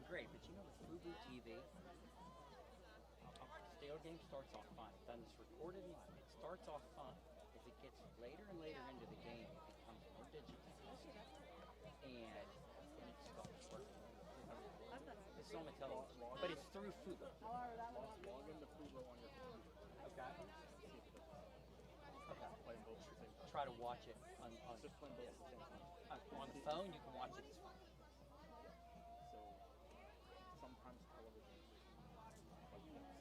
great. But you know, with Fubu TV, stale game starts off fine. I've done this recorded live. It starts off fine. As it gets later and later into the game, it becomes more digitized. And it stops working. It's on the television, but it's through Fubu. Log into Fubu on your computer. Okay. Okay. Playing both at the same time. Try to watch it on Just playing both at the same time. on the phone. You can watch it. It's fine. So sometimes television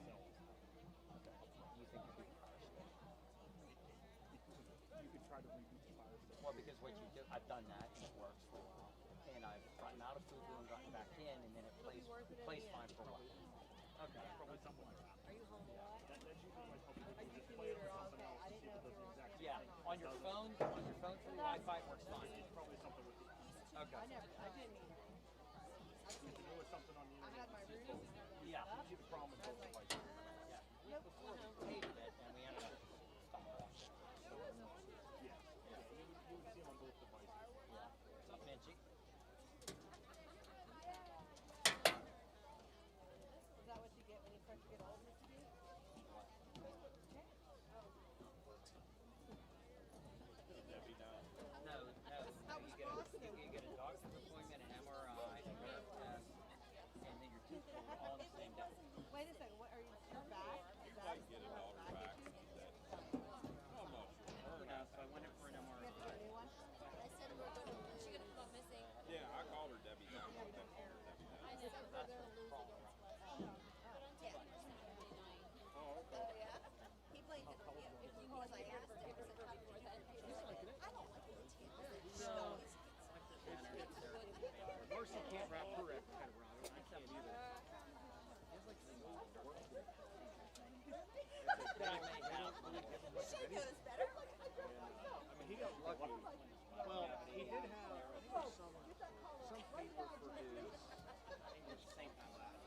sells. Okay. You think it'd be power still? You could try to reboot the fire still. Well, because what you do, I've done that and it works for a while. And I've gotten out of Fubu and gotten back in, and then it plays fine for a while. Okay. Probably something like that. Are you home a lot? That's usually like how people just play it with something else to see if it does the exact same Yeah, thing. on your phone through Wi-Fi it works fine. It's probably something with the Okay. I didn't either. if there was something on the I internet. had my room. Yeah. You see the problem with both devices. Yeah. Before we hated it, and we ended up stopping watching. Yes. Yeah. You would see them on both devices. Yeah. What's up, Minchie? Is that what you get when you start to get old, Mr. B? No. You get a doctor's appointment, an MRI, a nerve test, and then your tooth pulled all on the same day. Wait a second. What are you? Your back? Is that Get a daughter back. I'm not sure. So I went in for an MRI. a new one? I said we're going to, she's going to come up missing. Yeah, I called her Debbie. I called her Debbie. I said we're going to lose against West. But on Saturday night. Oh, okay. Oh, yeah? He blamed it on you. Because I asked him, I said, how do you like it? He was like, I don't like it. No. Mercy can't wrap her head around it. I can't either. She knows better. I mean, he got lucky. Well, he did have some paper for his English same time last.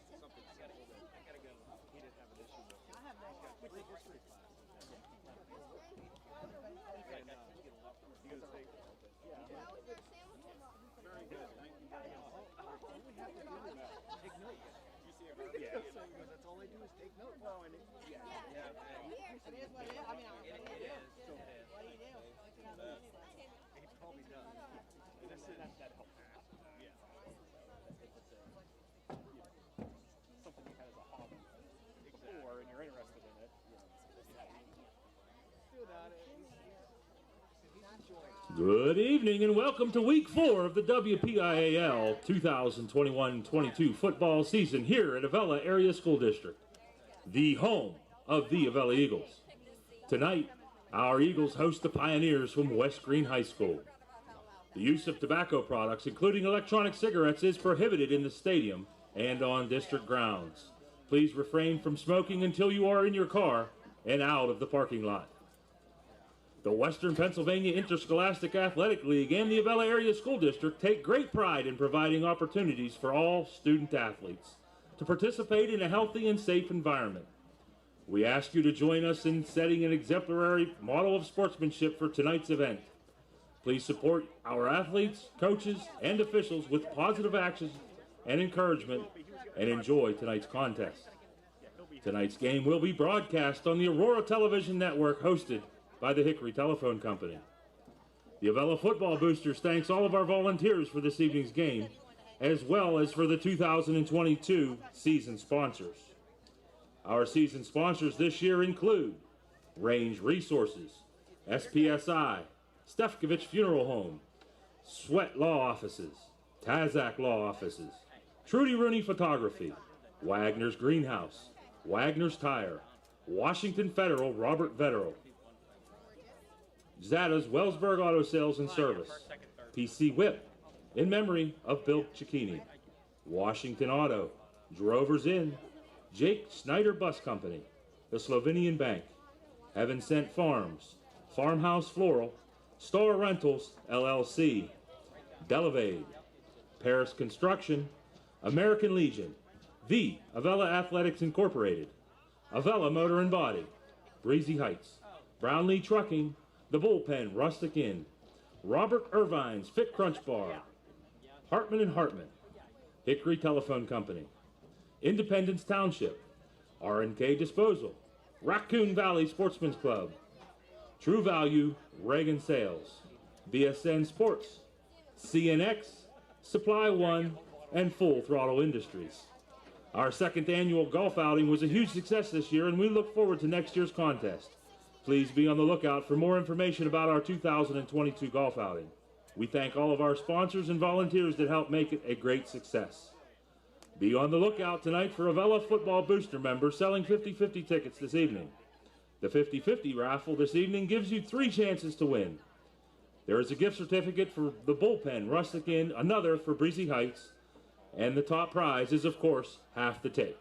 Something like that. I gotta go. He didn't have an issue with it. I have no Which is history class. He goes big. Yeah. How was your sandwiches? Very good. Thank you very much. All we have to do is take notes. You see a garbage Yeah. can? Because that's all they do is take notes. Well, and Yeah. It is what it is. I mean, It is. what do you do? Look it up anyway. he probably does. And that helps. Yeah. If it's something you had as a hobby before and you're interested in it, good at it. He's enjoying it. Good evening and welcome to week 4 of the WPIAL 2021-22 football season here at Avella Area School District, the home of the Avella Eagles. Tonight, our Eagles host the Pioneers from West Greene High School. The use of tobacco products, including electronic cigarettes, is prohibited in the stadium and on district grounds. Please refrain from smoking until you are in your car and out of the parking lot. The Western Pennsylvania Interscholastic Athletic League and the Avella Area School District take great pride in providing opportunities for all student athletes to participate in a healthy and safe environment. We ask you to join us in setting an exemplary model of sportsmanship for tonight's event. Please support our athletes, coaches, and officials with positive actions and encouragement, and enjoy tonight's contest. Tonight's game will be broadcast on the Aurora Television Network, hosted by the Hickory Telephone Company. The Avella Football Boosters thanks all of our volunteers for this evening's game, as well as for the 2022 season sponsors. Our season sponsors this year include Range Resources, SPSI, Stefkovich Funeral Home, Sweat Law Offices, Tazak Law Offices, Trudy Rooney Photography, Wagner's Greenhouse, Wagner's Tire, Washington Federal Robert Vetterl, Zada's Wellsburg Auto Sales and Service, PC Whip, in memory of Bill Cicchini, Washington Auto, Drovers Inn, Jake Snyder Bus Company, the Slovenian Bank, Heaven Sent Farms, Farmhouse Floral, Star Rentals, LLC, Delevade, Paris Construction, American Legion, The Avella Athletics Incorporated, Avella Motor and Body, Breezy Heights, Brownlee Trucking, The Bullpen Rustic Inn, Robert Irvine's Fit Crunch Bar, Hartman and Hartman, Hickory Telephone Company, Independence Township, R&K Disposal, Raccoon Valley Sportsman's Club, True Value, Reagan Sales, BSN Sports, CNX, Supply One, and Full Throttle Industries. Our second annual golf outing was a huge success this year, and we look forward to next year's contest. Please be on the lookout for more information about our 2022 golf outing. We thank all of our sponsors and volunteers that helped make it a great success. Be on the lookout tonight for Avella Football Booster members selling 50-50 tickets this evening. The 50-50 raffle this evening gives you 3 chances to win. There is a gift certificate for the Bullpen Rustic Inn, another for Breezy Heights, and the top prize is, of course, half the take.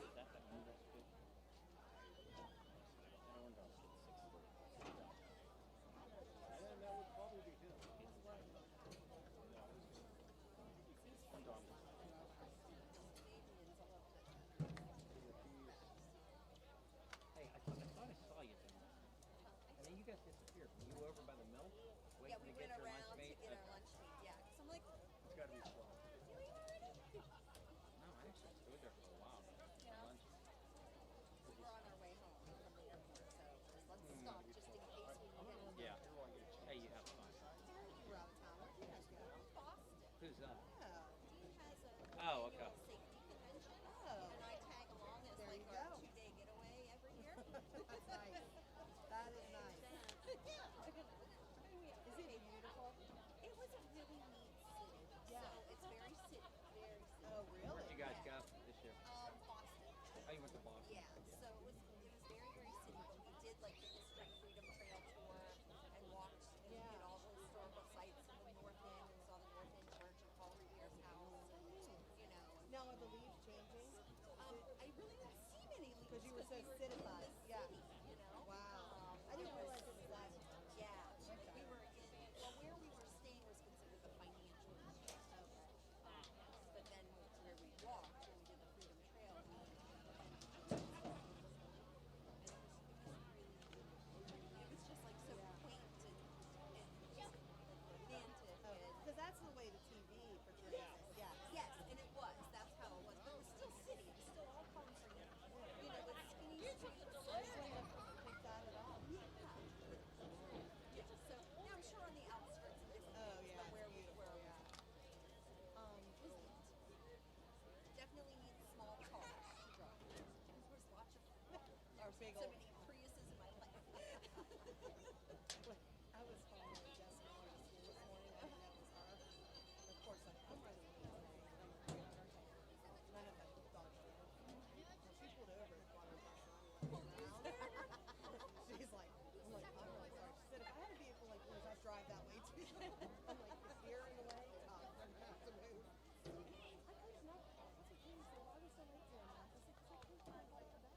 Oh, okay. And I tag along as like our 2-day getaway every year. That's nice. That is nice. Is it beautiful? It was a really neat city. Yeah. So it's very city, very city. Oh, really? Where'd you guys go this year? Boston. Oh, you went to Boston. Yeah. So it was very, very city. But we did like the History Freedom Trail tour and walked and did all the historical sites in the North End and saw the North End Church and Paul Revere's house and Now are the leaves changing? I really didn't see many leaves Because you were so civilized. Yeah. Wow. I didn't realize it was that. Yeah, we were in, well, where we were staying was considered the financial district. Okay. But then where we walked, where we did the Freedom Trail, it was just like so quaint and just romantic. Because that's the way the TV portrays it. Yeah. Yes, and it was. That's how it was. But it was still city. It was still all concrete. With skinny streets. I wouldn't have picked that at all. Yeah. So now I'm sure on the outskirts of different Oh, things, yeah, but where we beautiful, were, yeah. was neat. Definitely needs small cars to drive. There's lots of Our big so old. many Priuses in my life. I was following Jessica to school this morning. I didn't know it was her. Of course, I'm running late today. None of them thought she was. She pulled over and brought her bus around. She's like, I'm like, I'm really sorry. She said, if I had a vehicle like yours, I'd drive that way too. I'm like, is here in the way? Tough. I'm gonna have to move. I couldn't not. I said, geez, so why are we so late doing that? I said, 'cause I couldn't find a light for that.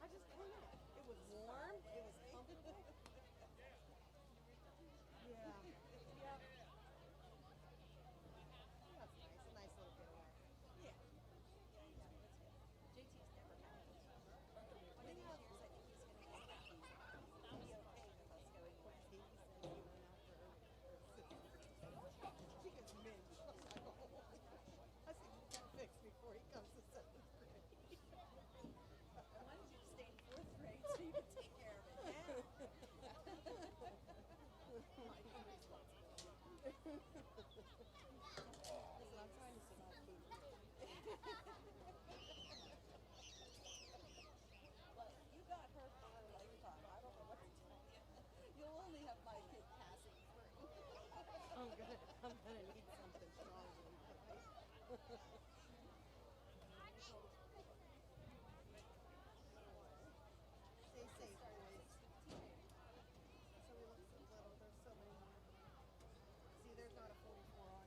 I just couldn't. It was warm. It was comfortable. Yeah. Yep. That's nice. A nice little getaway. Yeah. JT's never had it. One of these years, I think he's going to be happy. He'll be okay with us going away. Katie said she went after her sister. She gets Minch. I was like, oh. I said, you gotta fix before he comes to 7th grade. I wanted you to stay in 4th grade so you could take care of it now. Listen, I'm trying to survive food. Look, you got her for a lifetime. I don't know what to tell you. You'll only have my kid passing through. I'm gonna need something strong than cookies. Stay safe, boys. So we look so little. There's so many more. See, there's not a 44 on.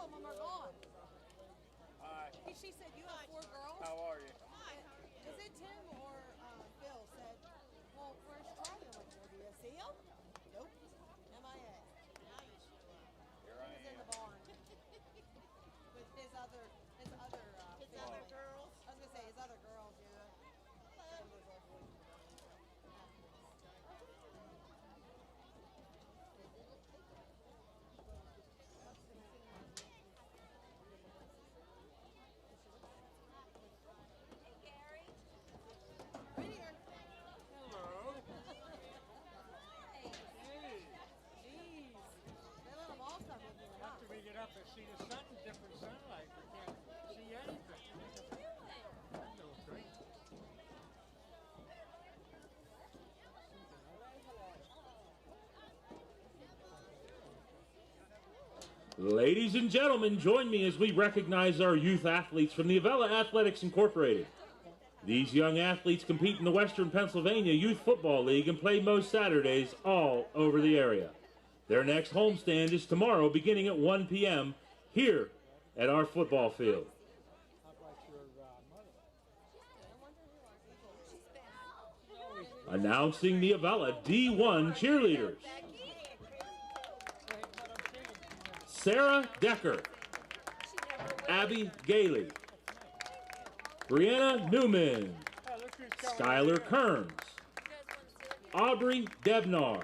of them are gone. Hi. She said, you have 4 girls? How are you? Was it Tim or Bill said, well, where's Charlie? I'm like, well, do you see him? Nope. MIA. Now you show up. Here I He was in am. the barn. With his other girls? I was going to say his other girls, yeah. Hello. Right here. Hello. Jeez. They let them all come in here, huh? After we get up and see the sun in different sunlight, we can't see anything. No, great. Ladies and gentlemen, join me as we recognize our youth athletes from the Avella Athletics Incorporated. These young athletes compete in the Western Pennsylvania Youth Football League and play most Saturdays all over the area. Their next homestand is tomorrow beginning at 1 p.m. here at our football field. How about your mother? Announcing the Avella D1 cheerleaders. Sarah Decker, Abby Gailey, Brianna Newman, Skylar Kearns, Aubrey Debnar,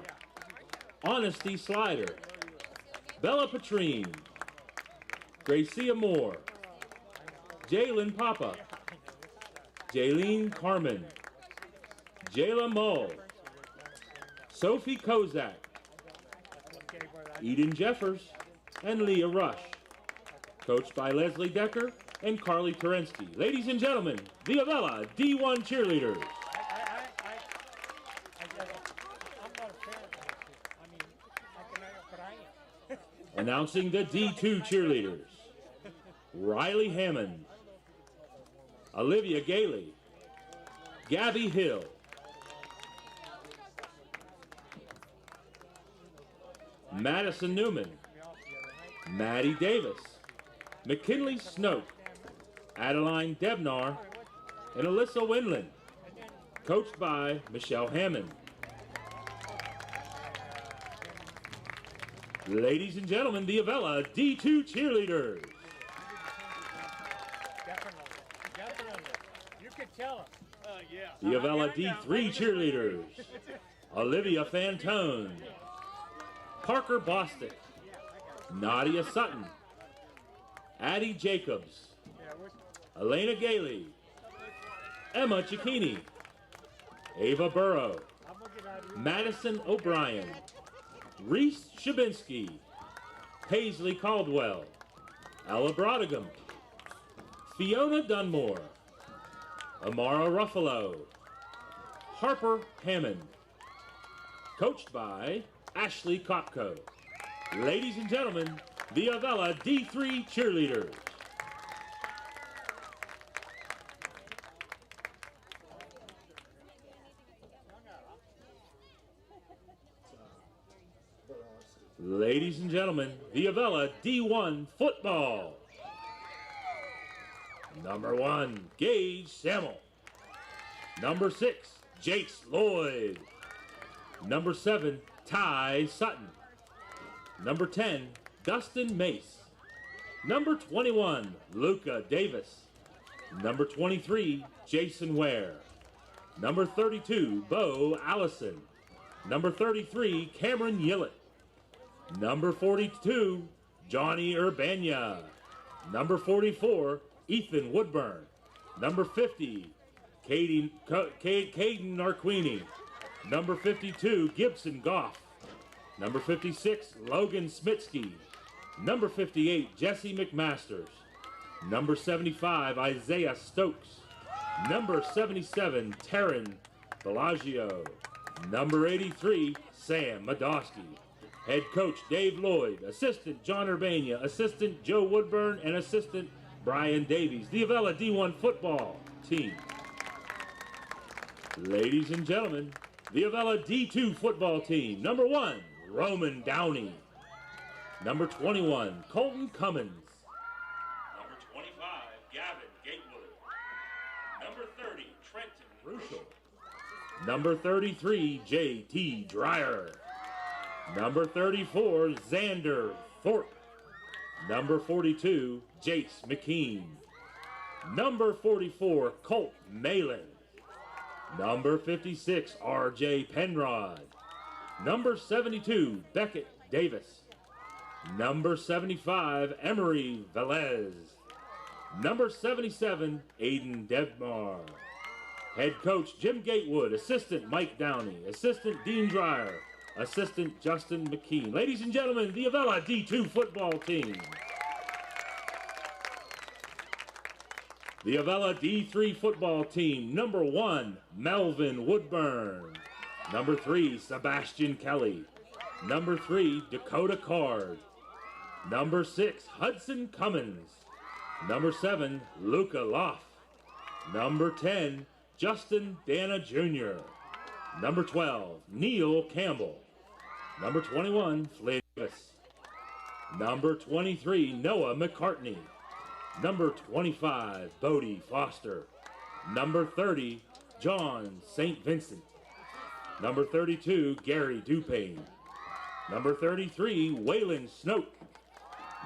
Honesty Slider, Bella Petrine, Gracia Moore, Jalen Papa, Jaylene Carmen, Jayla Mull, Sophie Kozak, Eden Jeffers, and Leah Rush. Coached by Leslie Decker and Carly Terensky. Ladies and gentlemen, the Avella D1 cheerleaders. I'm not a parent. I mean, I can, but I am. Announcing the D2 cheerleaders. Riley Hammond, Olivia Gailey, Gabby Hill, Madison Newman, Maddie Davis, McKinley Snoke, Adeline Debnar, and Alyssa Winland. Coached by Michelle Hammond. Ladies and gentlemen, the Avella D2 cheerleaders. Definitely. You could tell them. Yeah. The Avella D3 cheerleaders. Olivia Fantone, Parker Bostic, Nadia Sutton, Addie Jacobs, Elena Gailey, Emma Cicchini, Ava Burrow, Madison O'Brien, Reese Shabinsky, Paisley Caldwell, Ella Brodigan, Fiona Dunmore, Amara Ruffalo, Harper Hammond. Coached by Ashley Kopko. Ladies and gentlemen, the Avella D3 cheerleaders. Ladies and gentlemen, the Avella D1 football. Number 1, Gage Samuel. Number 6, Jace Lloyd. Number 7, Ty Sutton. Number 10, Dustin Mace. Number 21, Luca Davis. Number 23, Jason Ware. Number 32, Bo Allison. Number 33, Cameron Yillett. Number 42, Johnny Urbania. Number 44, Ethan Woodburn. Number 50, Caden Narquini. Number 52, Gibson Goff. Number 56, Logan Smitsky. Number 58, Jesse McMasters. Number 75, Isaiah Stokes. Number 77, Taryn Bellagio. Number 83, Sam Madosky. Head coach Dave Lloyd. Assistant John Urbania. Assistant Joe Woodburn. And assistant Brian Davies. The Avella D1 football team. Ladies and gentlemen, the Avella D2 football team. Number 1, Roman Downey. Number 21, Colton Cummins. Number 25, Gavin Gatewood. Number 30, Trenton Ruschel. Number 33, J.T. Dreyer. Number 34, Xander Thorpe. Number 42, Jace McKean. Number 44, Colt Malin. Number 56, R.J. Penrod. Number 72, Beckett Davis. Number 75, Emery Velez. Number 77, Aiden Debmar. Head coach Jim Gatewood, assistant Mike Downey, assistant Dean Dreyer, assistant Justin McKean. Ladies and gentlemen, the Avella D2 football team. The Avella D3 football team, number 1, Melvin Woodburn. Number 3, Sebastian Kelly. Number 3, Dakota Card. Number 6, Hudson Cummins. Number 7, Luca Loff. Number 10, Justin Dana Jr. Number 12, Neil Campbell. Number 21, Flynn Davis. Number 23, Noah McCartney. Number 25, Bodie Foster. Number 30, John St. Vincent. Number 32, Gary Dupain. Number 33, Waylon Snoke.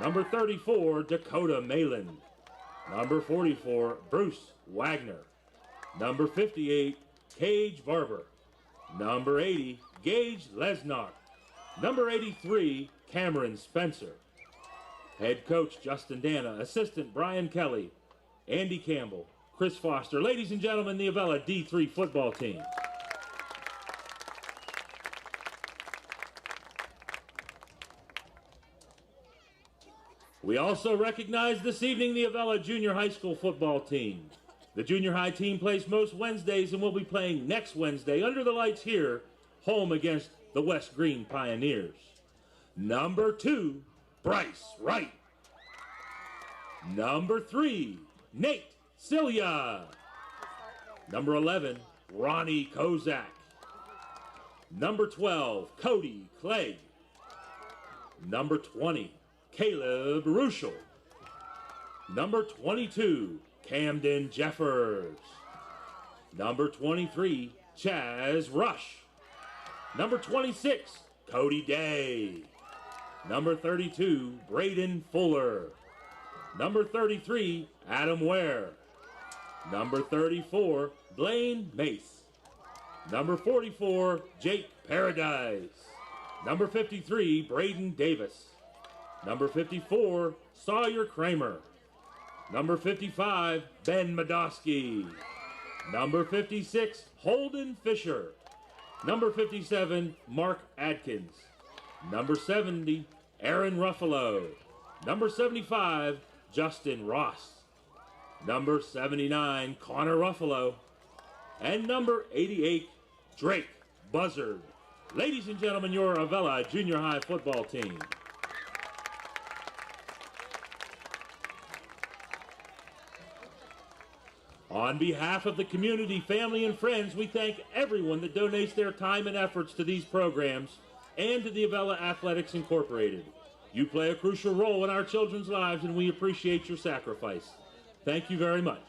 Number 34, Dakota Malin. Number 44, Bruce Wagner. Number 58, Cage Barber. Number 80, Gage Lesnock. Number 83, Cameron Spencer. Head coach Justin Dana, assistant Brian Kelly, Andy Campbell, Chris Foster. Ladies and gentlemen, the Avella D3 football team. We also recognize this evening the Avella Junior High School football team. The junior high team plays most Wednesdays and will be playing next Wednesday under the lights here, home against the West Greene Pioneers. Number 2, Bryce Wright. Number 3, Nate Cilia. Number 11, Ronnie Kozak. Number 12, Cody Clegg. Number 20, Caleb Ruschel. Number 22, Camden Jeffers. Number 23, Chaz Rush. Number 26, Cody Day. Number 32, Braden Fuller. Number 33, Adam Ware. Number 34, Blaine Mace. Number 44, Jake Paradise. Number 53, Braden Davis. Number 54, Sawyer Kramer. Number 55, Ben Madosky. Number 56, Holden Fisher. Number 57, Mark Adkins. Number 70, Aaron Ruffalo. Number 75, Justin Ross. Number 79, Connor Ruffalo. And number 88, Drake Buzzard. Ladies and gentlemen, your Avella Junior High football team. On behalf of the community, family, and friends, we thank everyone that donates their time and efforts to these programs and to the Avella Athletics Incorporated. You play a crucial role in our children's lives, and we appreciate your sacrifice. Thank you very much.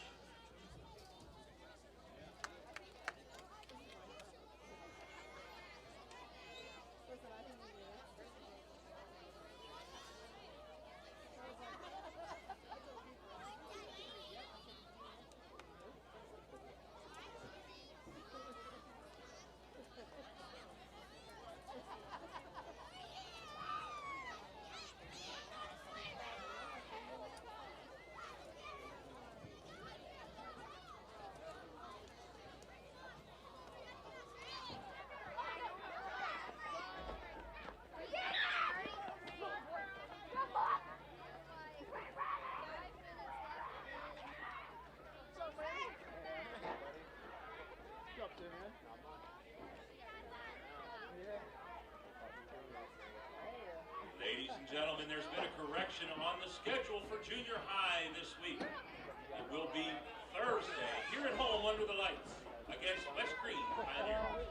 Ladies and gentlemen, there's been a correction on the schedule for junior high this week. It will be Thursday, here at home under the lights, against West Greene Pioneers.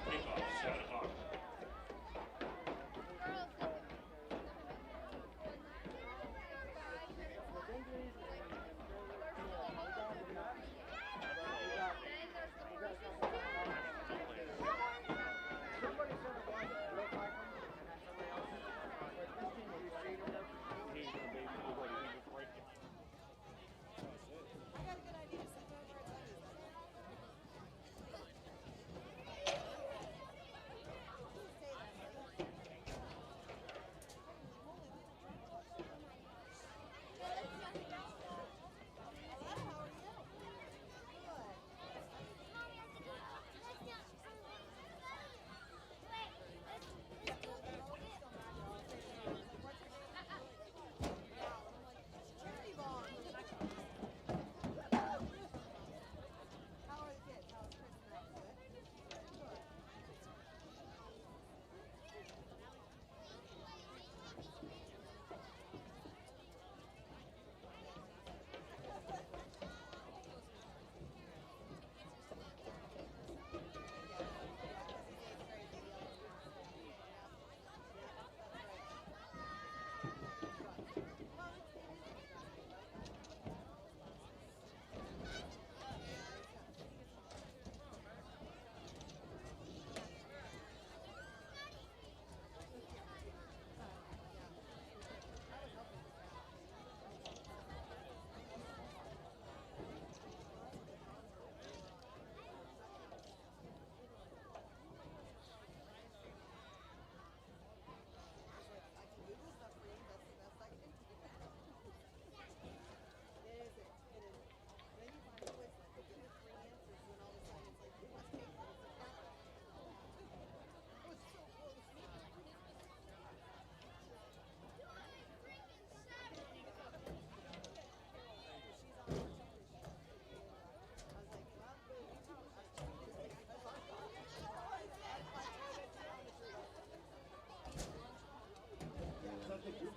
Kickoff, 7 o'clock.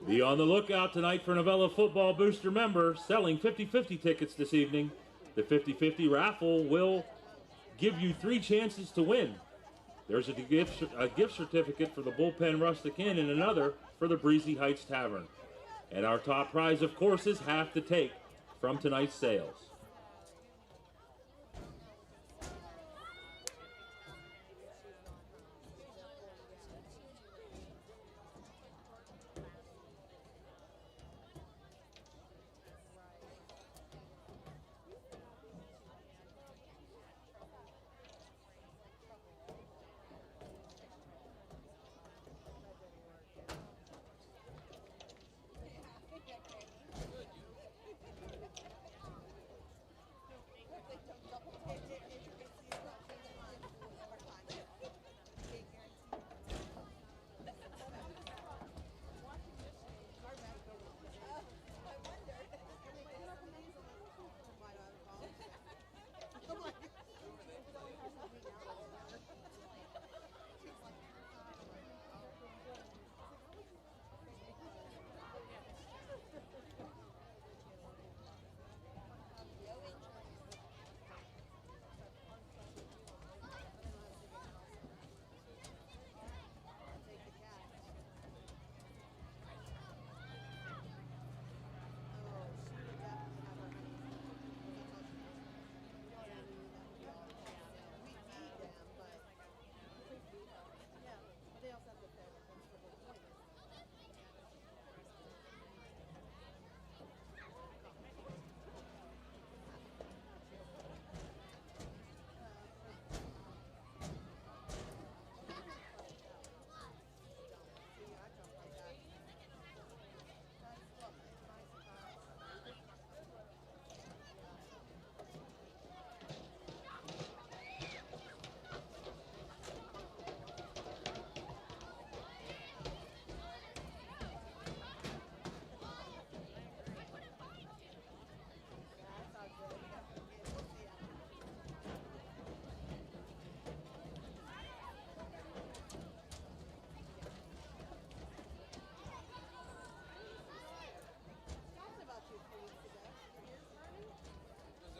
Be on the lookout tonight for an Avella Football Booster member selling 50-50 tickets this evening. The 50-50 raffle will give you 3 chances to win. There's a gift certificate for the Bullpen Rustic Inn and another for the Breezy Heights Tavern. And our top prize, of course, is half the take from tonight's sales.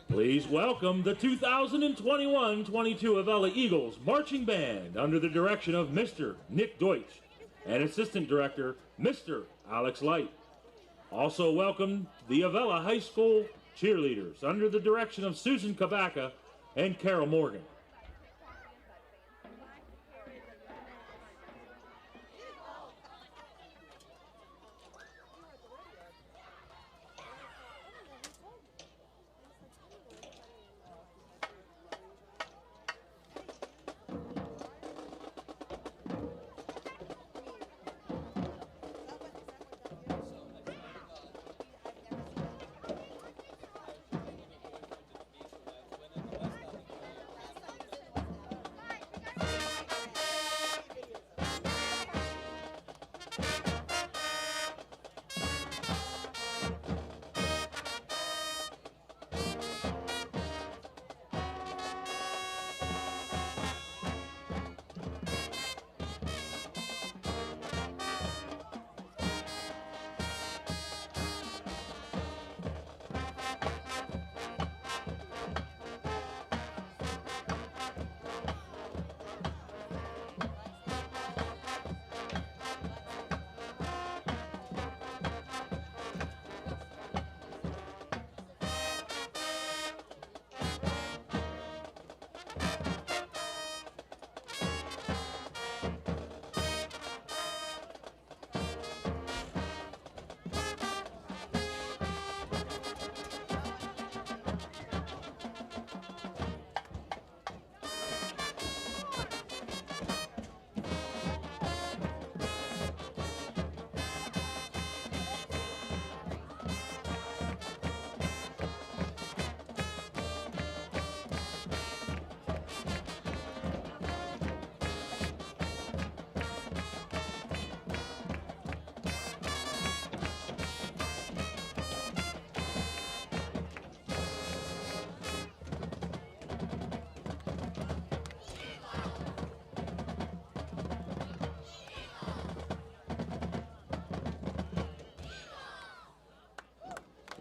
Please welcome the 2021-22 Avella Eagles Marching Band under the direction of Mr. Nick Deutsch and Assistant Director Mr. Alex Light. Also welcome the Avella High School Cheerleaders under the direction of Susan Kabaka and Carol Morgan.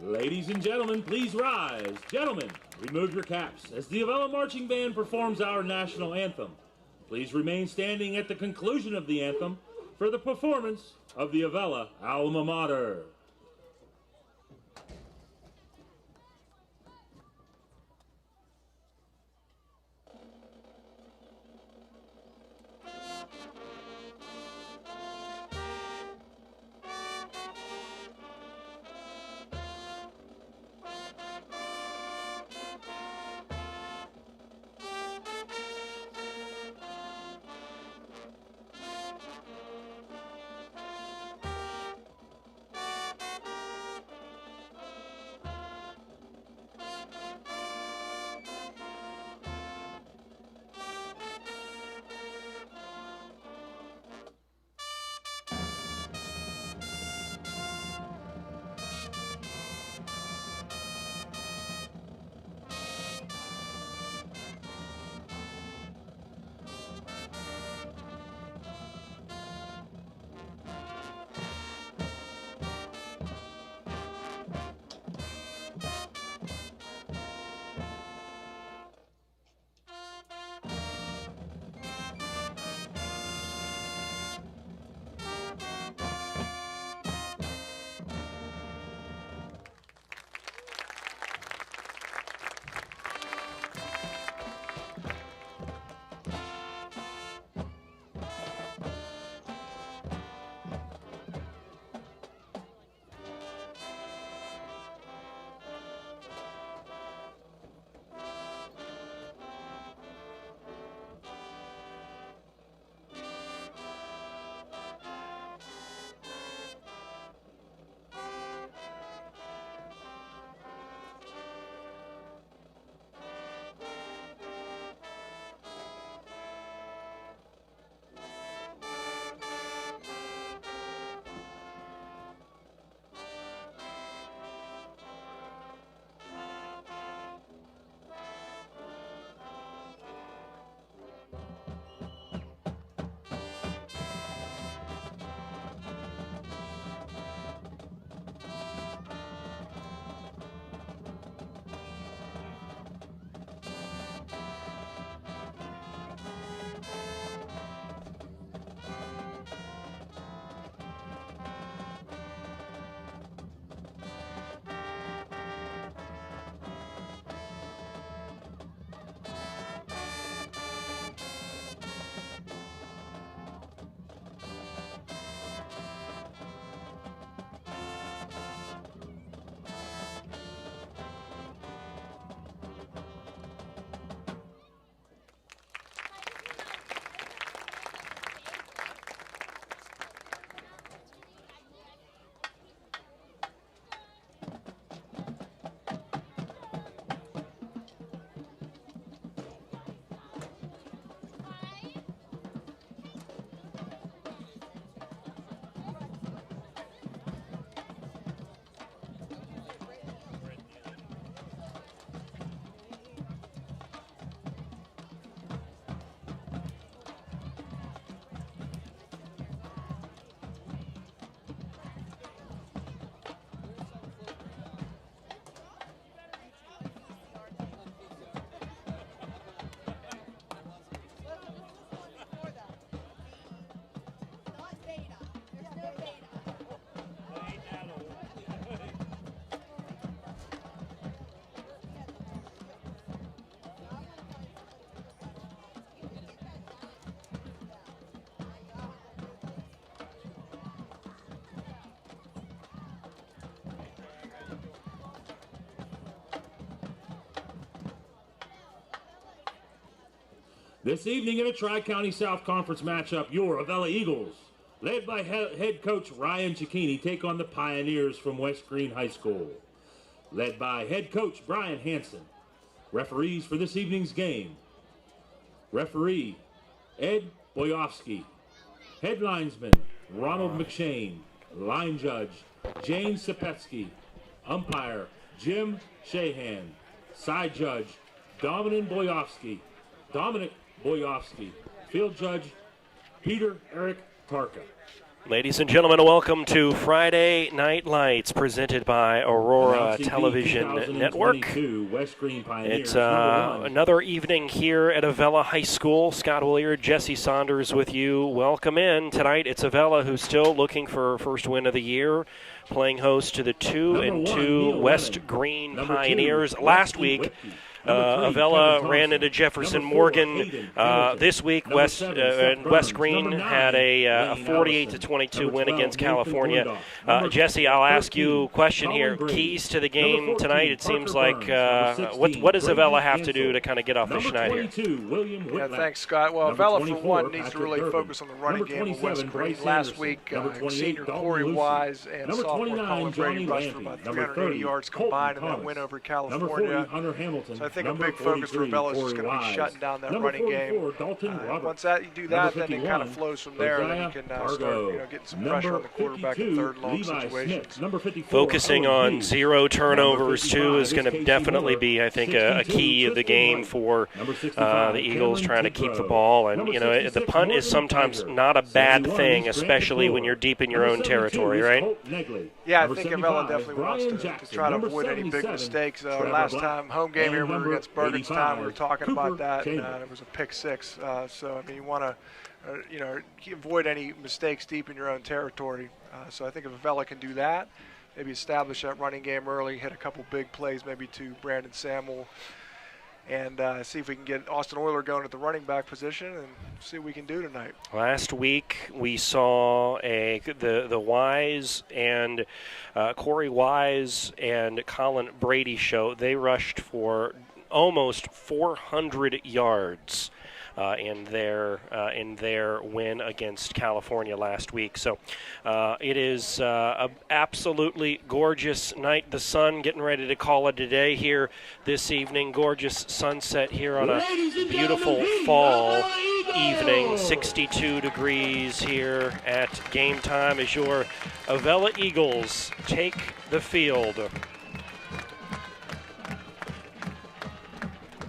Ladies and gentlemen, please rise. Gentlemen, remove your caps as the Avella Marching Band performs our national anthem. Please remain standing at the conclusion of the anthem for the performance of the Avella Alma Mater. This evening in a Tri-County South Conference matchup, your Avella Eagles, led by head coach Ryan Cicchini, take on the Pioneers from West Greene High School, led by head coach Brian Hanson. Referees for this evening's game: referee Ed Boyofsky, head linesman Ronald McShane, line judge Jane Sapetsky, umpire Jim Shahan, side judge Dominic Boyofsky, field judge Peter Eric Tarka. Ladies and gentlemen, welcome to Friday Night Lights, presented by Aurora Television Network. West Greene Pioneers, It's another evening here at Avella High School. Scott Williard, Jesse Saunders with you. Welcome in. Tonight it's Avella, who's still looking for first win of the year, playing host to the 2-2 West Greene Pioneers. Last week, Avella ran into Jefferson Morgan. This week, West Greene had a 48-22 win against California. Jesse, I'll ask you a question here. Keys to the game tonight, it seems like, what does Avella have to do to kind of get off the schneid here? Yeah, thanks, Scott. Well, Avella, for one, needs to really focus on the running game of West Greene. Last week, senior Corey Wise and sophomore Colin Brady rushed for about 380 yards combined in that win over California. So I think a big focus for Avella is just going to be shutting down that running game. Once you do that, then it kind of flows from there, and then you can start getting some pressure on the quarterback in third and long situations. Focusing on 0 turnovers, too, is going to definitely be, I think, a key of the game for the Eagles, trying to keep the ball. And, the punt is sometimes not a bad thing, especially when you're deep in your own territory, right? Yeah, I think Avella definitely wants to try to avoid any big mistakes. Last time, home game here, we were against Bergenstown. We were talking about that, and it was a pick 6. So, I mean, you want to, avoid any mistakes deep in your own territory. So I think if Avella can do that, maybe establish that running game early, hit a couple big plays, maybe to Brandon Samuel, and see if we can get Austin Euler going at the running back position and see what we can do tonight. Last week we saw the Wise and Corey Wise and Colin Brady show. They rushed for almost 400 yards in their win against California last week. So it is an absolutely gorgeous night. The sun getting ready to call it a day here this evening. Gorgeous sunset here on a beautiful fall evening. 62 degrees here at game time as your Avella Eagles take the field.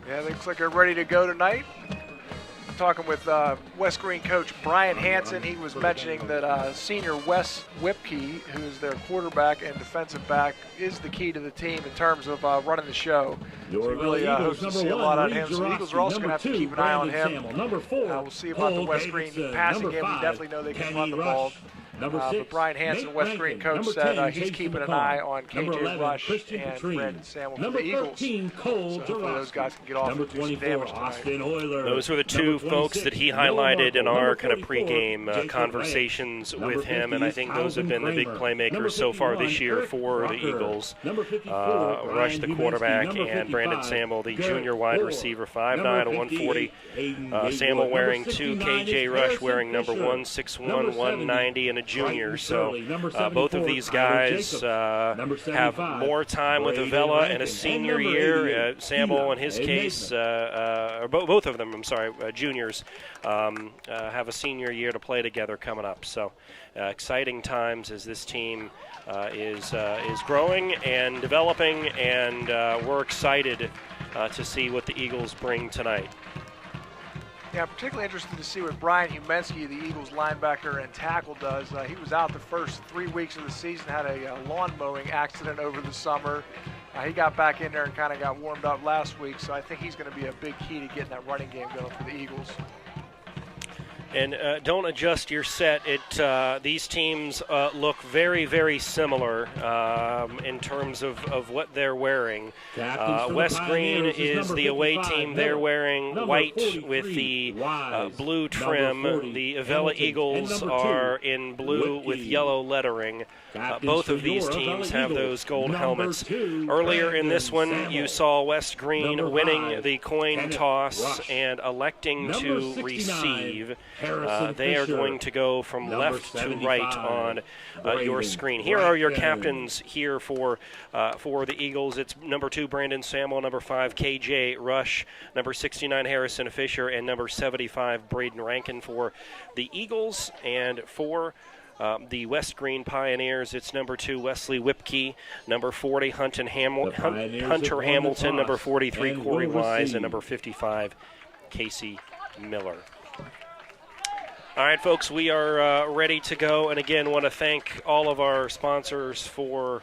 Yeah, it looks like they're ready to go tonight. Talking with West Greene coach Brian Hansen, he was mentioning that senior Wes Whipkey, who is their quarterback and defensive back, is the key to the team in terms of running the show. So we really hope to see a lot on him. So the Eagles are also going to have to keep an eye on him. We'll see about the West Greene passing game. We definitely know they can run the ball. But Brian Hansen, West Greene coach, said he's keeping an eye on KJ Rush and Brandon Samuel for the Eagles. So hopefully those guys can get off and do some damage tonight. Those were the two folks that he highlighted in our kind of pregame conversations with him, and I think those have been the big playmakers so far this year for the Eagles. Rush, the quarterback, and Brandon Samuel, the junior wide receiver, 5'9", 140. Samuel wearing 2, KJ Rush wearing number 1, 6'1", 190, and a junior. So both of these guys have more time with Avella and a senior year. Samuel, in his case, both of them, juniors, have a senior year to play together coming up. So exciting times as this team is growing and developing, and we're excited to see what the Eagles bring tonight. Yeah, I'm particularly interested to see what Brian Humensky, the Eagles linebacker and tackle, does. He was out the first 3 weeks of the season, had a lawn mowing accident over the summer. He got back in there and kind of got warmed up last week, so I think he's going to be a big key to getting that running game going for the Eagles. And don't adjust your set. These teams look very, very similar in terms of what they're wearing. West Greene is the away team. They're wearing white with the blue trim. The Avella Eagles are in blue with yellow lettering. Both of these teams have those gold helmets. Earlier in this one, you saw West Greene winning the coin toss and electing to receive. They are going to go from left to right on your screen. Here are your captains here for the Eagles. It's number 2, Brandon Samuel, number 5, KJ Rush, number 69, Harrison Fisher, and number 75, Braden Rankin for the Eagles. And for the West Greene Pioneers, it's number 2, Wesley Whipkey, number 40, Hunter Hamilton, number 43, Corey Wise, and number 55, Casey Miller. All right, folks, we are ready to go. And again, want to thank all of our sponsors for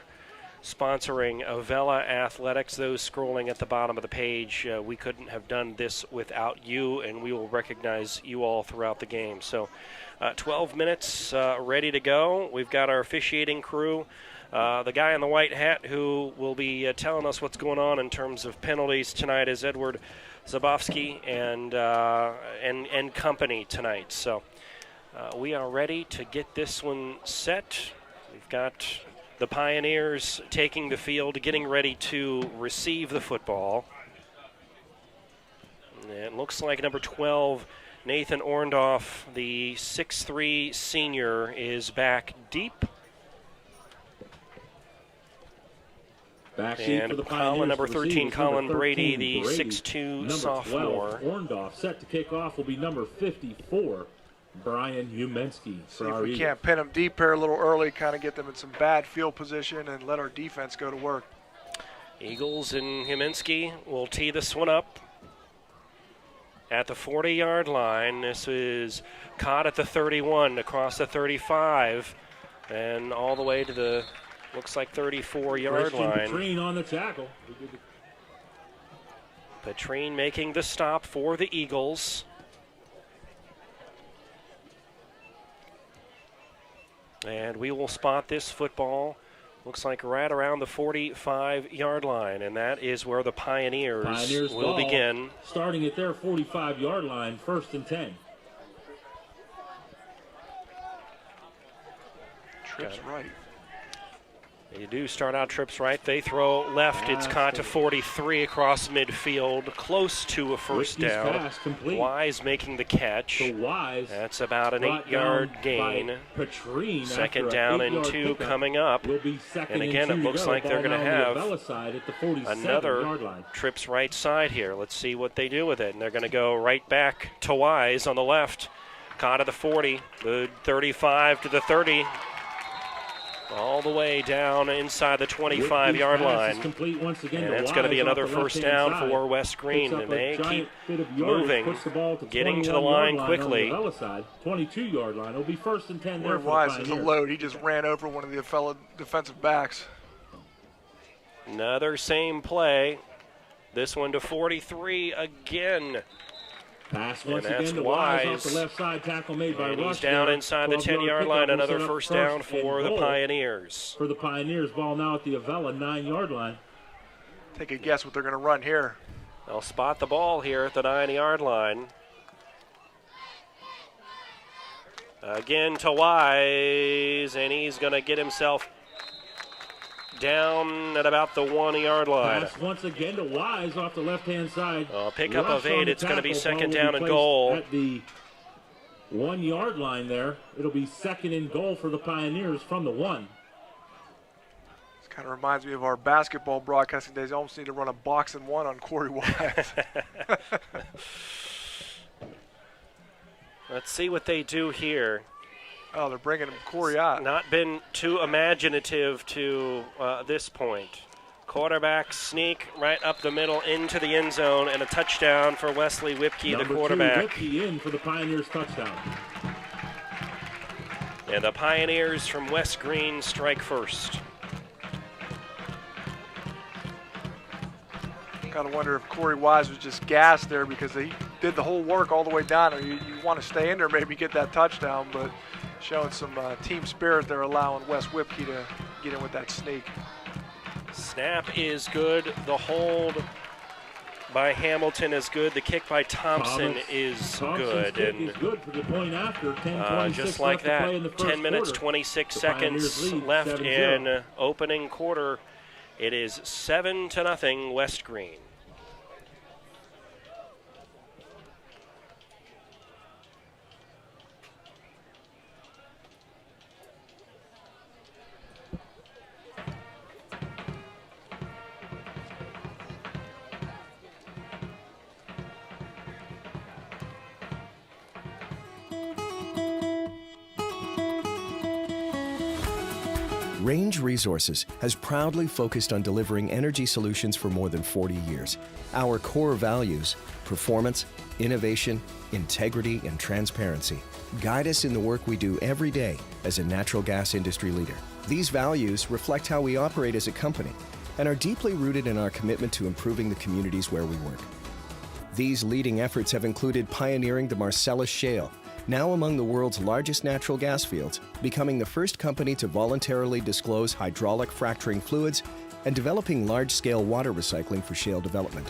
sponsoring Avella Athletics. Those scrolling at the bottom of the page, we couldn't have done this without you, and we will recognize you all throughout the game. So 12 minutes ready to go. We've got our officiating crew. The guy in the white hat who will be telling us what's going on in terms of penalties tonight is Edward Zabowski and company tonight. So we are ready to get this one set. We've got the Pioneers taking the field, getting ready to receive the football. And it looks like number 12, Nathan Orndorff, the 6'3 senior, is back deep. And Colin, number 13, Colin Brady, the 6'2 sophomore. 12, Orndorff set to kick off will be number 54, Brian Umensky. See if we can't pin them deep here a little early, kind of get them in some bad field position and let our defense go to work. Eagles and Umensky will tee this one up at the 40-yard line. This is caught at the 31, across the 35, and all the way to the, looks like, 34-yard line. Petrine on the tackle. Petrine making the stop for the Eagles. And we will spot this football, looks like right around the 45-yard line, and that is where the Pioneers will begin. Starting at their 45-yard line, 1st and 10. Trips right. They do start out trips right. They throw left. It's caught to 43 across midfield, close to a first down. Wise making the catch. That's about an 8-yard gain. Petrine, 2nd down and 2 coming up. And again, it looks like they're going to have another trips right side here. Let's see what they do with it. And they're going to go right back to Wise on the left. Caught at the 40, the 35 to the 30. All the way down inside the 25-yard line. And it's going to be another first down for West Greene. And they keep moving, getting to the line quickly. 22-yard line. It'll be 1st and 10 there for Wise is a load. He just ran over one of the fellow defensive backs. Another same play. This one to 43 again. Pass once again to Wise off the left side, tackle made by Rush. He's down inside the 10-yard line. Another first down for the Pioneers. For the Pioneers, ball now at the Avella 9-yard line. Take a guess what they're going to run here. They'll spot the ball here at the 9-yard line. Again to Wise, and he's going to get himself down at about the 1-yard line. Pass once again to Wise off the left-hand side. Pickup of 8. It's going to be 2nd down and goal. At the 1-yard line there. It'll be 2nd and goal for the Pioneers from the 1. This kind of reminds me of our basketball broadcasting days. I almost need to run a box and 1 on Corey Wise. Let's see what they do here. Oh, they're bringing Corey out. Not been too imaginative to this point. Quarterback sneak right up the middle into the end zone, and a touchdown for Wesley Whipke, the quarterback. Whipke in for the Pioneers touchdown. And the Pioneers from West Greene strike first. Kind of wonder if Corey Wise was just gassed there because he did the whole work all the way down. Or you want to stay in there, maybe get that touchdown, but showing some team spirit there, allowing Wes Whipke to get in with that sneak. Snap is good. The hold by Hamilton is good. The kick by Thompson is good. And good for the point after. 10, just like that, 10 minutes, 26 seconds left in opening quarter. It is 7-0 West Greene. Range Resources has proudly focused on delivering energy solutions for more than 40 years. Our core values, performance, innovation, integrity, and transparency, guide us in the work we do every day as a natural gas industry leader. These values reflect how we operate as a company and are deeply rooted in our commitment to improving the communities where we work. These leading efforts have included pioneering the Marcellus Shale, now among the world's largest natural gas fields, becoming the first company to voluntarily disclose hydraulic fracturing fluids, and developing large-scale water recycling for shale development.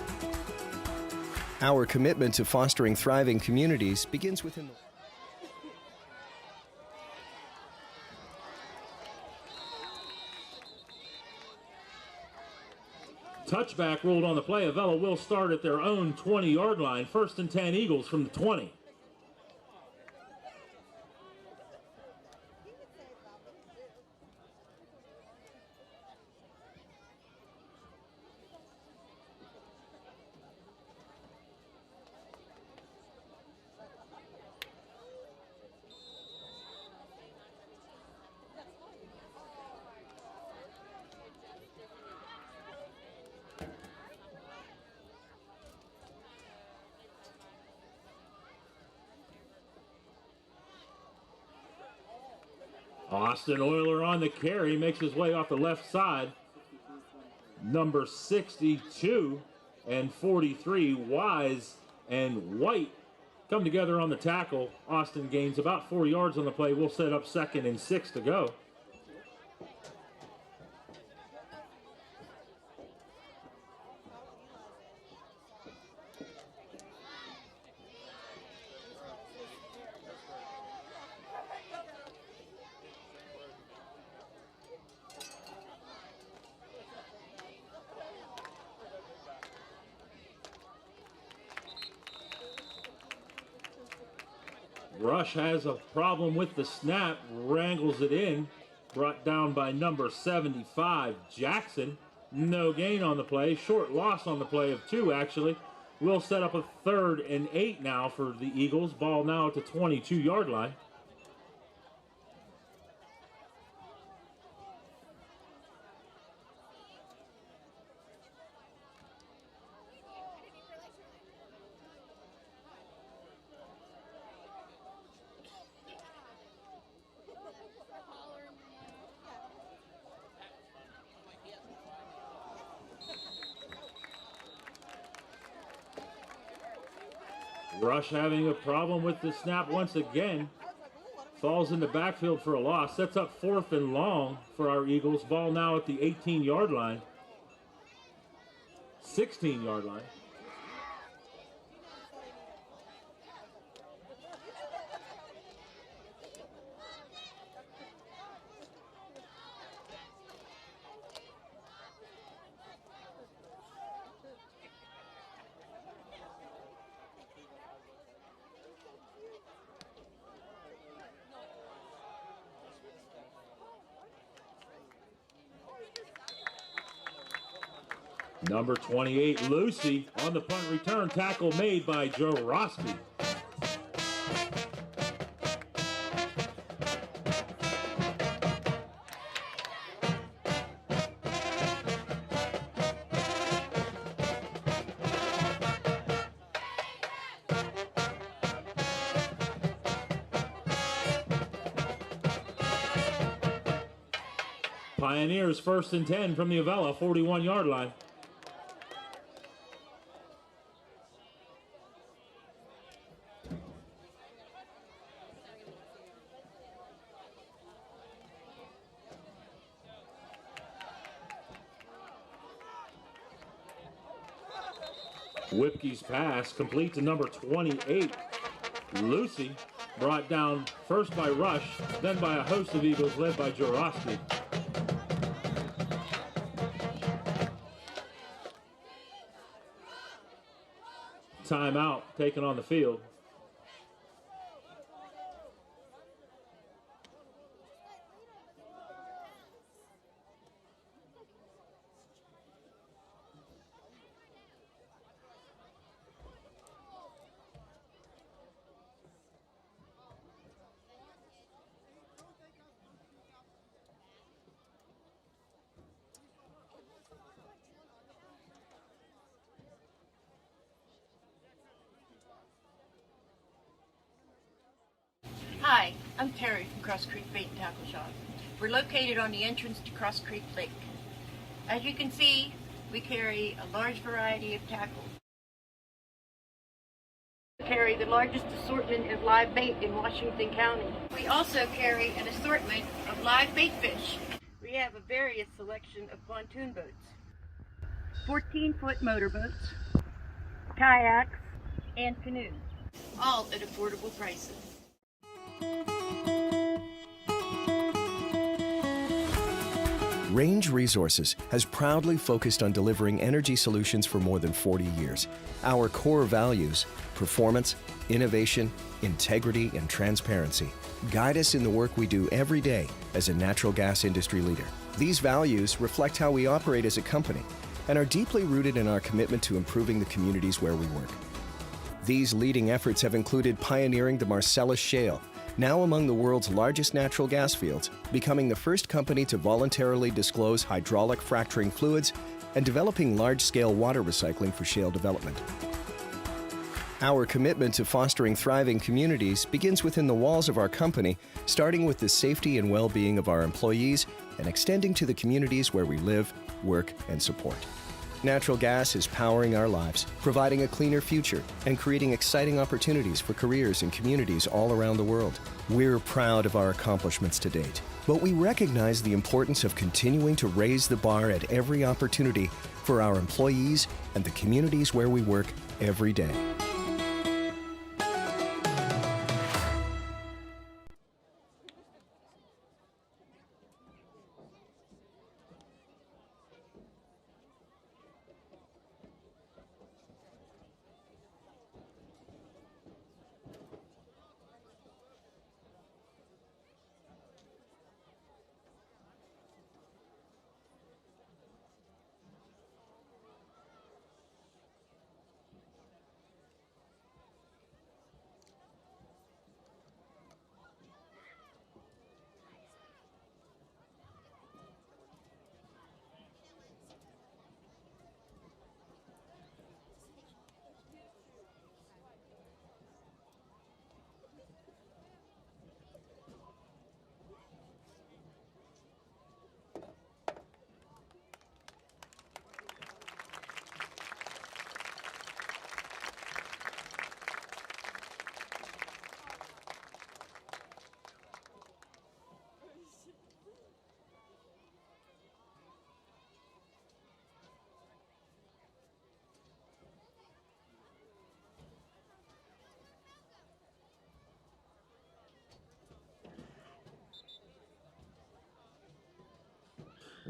Our commitment to fostering thriving communities begins within the... Touchback ruled on the play. Avella will start at their own 20-yard line. 1st and 10 Eagles from the 20. Austin Euler on the carry, makes his way off the left side. Number 62 and 43, Wise and White come together on the tackle. Austin gains about 4 yards on the play. We'll set up 2nd and 6 to go. Rush has a problem with the snap, wrangles it in, brought down by number 75, Jackson. No gain on the play, short loss on the play of 2 actually. We'll set up a 3rd and 8 now for the Eagles. Ball now at the 22-yard line. Rush having a problem with the snap once again. Falls in the backfield for a loss. Sets up 4th and long for our Eagles. Ball now at the 18-yard line. 16-yard line. Number 28, Lucy, on the punt return. Tackle made by Joe Rossby. Pioneers 1st and 10 from the Avella 41-yard line. Whipke's pass complete to number 28, Lucy, brought down first by Rush, then by a host of Eagles led by Jorosky. Timeout taken on the field. I'm Terry from Cross Creek Bait and Tackle Shop. We're located on the entrance to Cross Creek Lake. As you can see, we carry a large variety of tackle. We carry the largest assortment of live bait in Washington County. We also carry an assortment of live bait fish. We have a various selection of pontoon boats, 14-foot motorboats, kayaks, and canoes, all at affordable prices. Range Resources has proudly focused on delivering energy solutions for more than 40 years. Our core values, performance, innovation, integrity, and transparency, guide us in the work we do every day as a natural gas industry leader. These values reflect how we operate as a company and are deeply rooted in our commitment to improving the communities where we work. These leading efforts have included pioneering the Marcellus Shale, now among the world's largest natural gas fields, becoming the first company to voluntarily disclose hydraulic fracturing fluids, and developing large-scale water recycling for shale development. Our commitment to fostering thriving communities begins within the walls of our company, starting with the safety and well-being of our employees and extending to the communities where we live, work, and support. Natural gas is powering our lives, providing a cleaner future and creating exciting opportunities for careers and communities all around the world. We're proud of our accomplishments to date, but we recognize the importance of continuing to raise the bar at every opportunity for our employees and the communities where we work every day.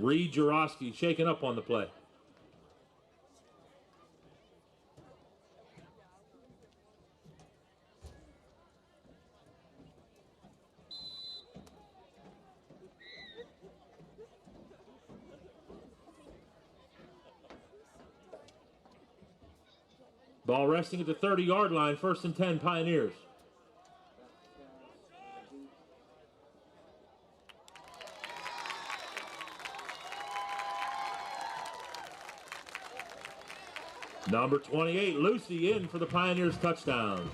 Reed Jarosky shaking up on the play. Ball resting at the 30-yard line, 1st and 10 Pioneers. Number 28, Lucy, in for the Pioneers touchdown.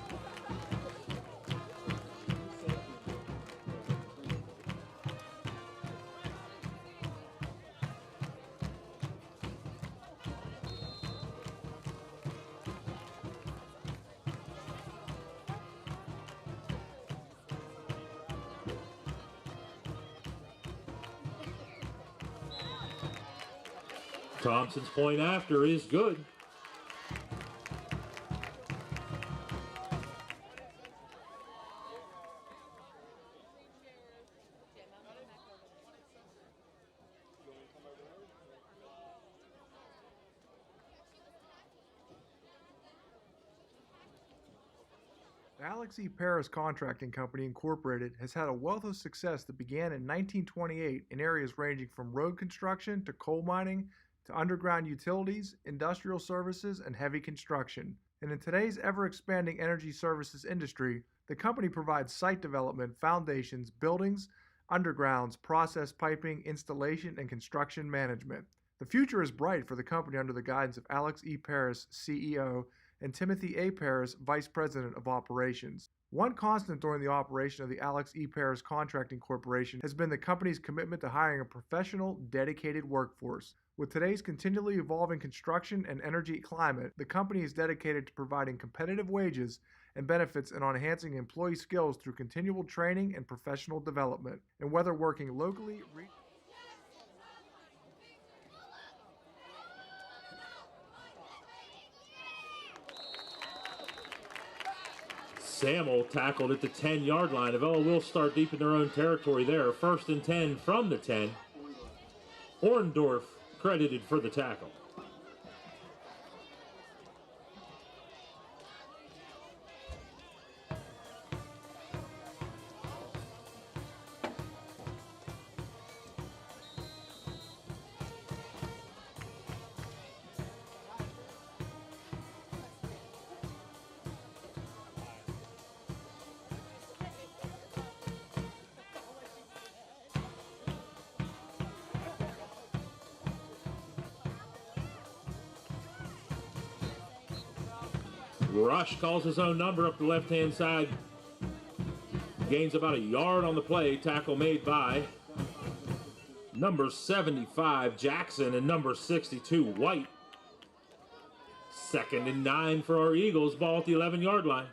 Thompson's point after is good. The Alex E. Paris Contracting Company Incorporated has had a wealth of success that began in 1928 in areas ranging from road construction to coal mining to underground utilities, industrial services, and heavy construction. And in today's ever-expanding energy services industry, the company provides site development, foundations, buildings, undergrounds, process piping, installation, and construction management. The future is bright for the company under the guidance of Alex E. Paris, CEO, and Timothy A. Paris, Vice President of Operations. One constant during the operation of the Alex E. Paris Contracting Corporation has been the company's commitment to hiring a professional, dedicated workforce. With today's continually evolving construction and energy climate, the company is dedicated to providing competitive wages and benefits and on enhancing employee skills through continual training and professional development. And whether working locally, Samuel tackled at the 10-yard line. Avella will start deep in their own territory there. 1st and 10 from the 10. Orndorff credited for the tackle. Rush calls his own number up the left-hand side. Gains about a yard on the play. Tackle made by number 75, Jackson, and number 62, White. 2nd and 9 for our Eagles. Ball at the 11-yard line.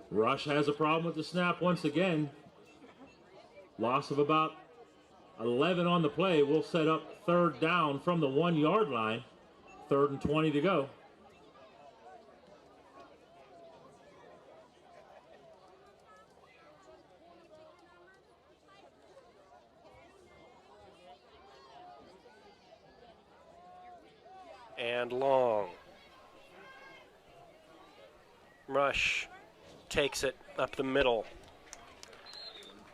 Rush has a problem with the snap once again. Loss of about 11 on the play. Will set up 3rd down from the 1-yard line. 3rd and 20 to go. And long. Rush takes it up the middle.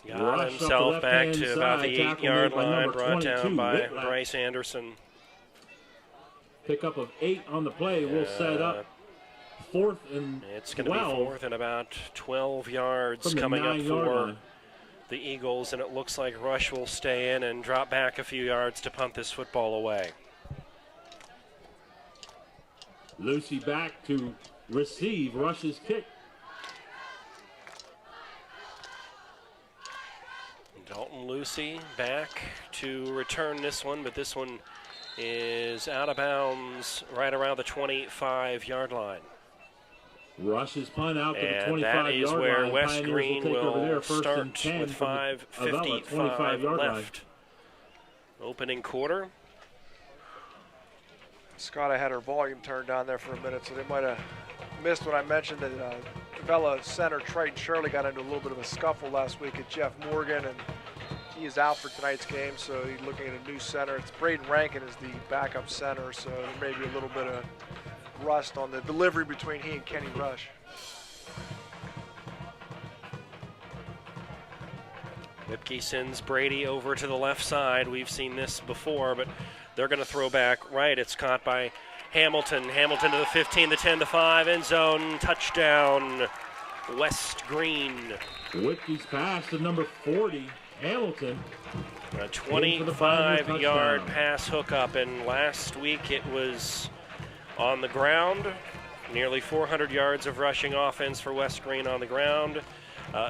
Got himself back to about the 8-yard line, brought down by Bryce Anderson. Pickup of 8 on the play will set up 4th and 12. It's going to be 4th and about 12 yards coming up for the Eagles, and it looks like Rush will stay in and drop back a few yards to punt this football away. Lucy back to receive Rush's kick. Dalton Lucy back to return this one, but this one is out of bounds right around the 25-yard line. Rush's punt out to the 25-yard line. And that is where West Greene will start with 5:55 left. Opening quarter. Scott, I had her volume turned on there for a minute, so they might have missed what I mentioned that Avella center Triton Shirley got into a little bit of a scuffle last week at Jeff Morgan, and he is out for tonight's game, so he's looking at a new center. It's Braden Rankin is the backup center, so there may be a little bit of rust on the delivery between he and Kenny Rush. Whipke sends Brady over to the left side. We've seen this before, but they're going to throw back right. It's caught by Hamilton. Hamilton to the 15, the 10, the 5, end zone, touchdown, West Greene. Whipke's pass to number 40, Hamilton. A 25-yard pass hookup, and last week it was on the ground. Nearly 400 yards of rushing offense for West Greene on the ground.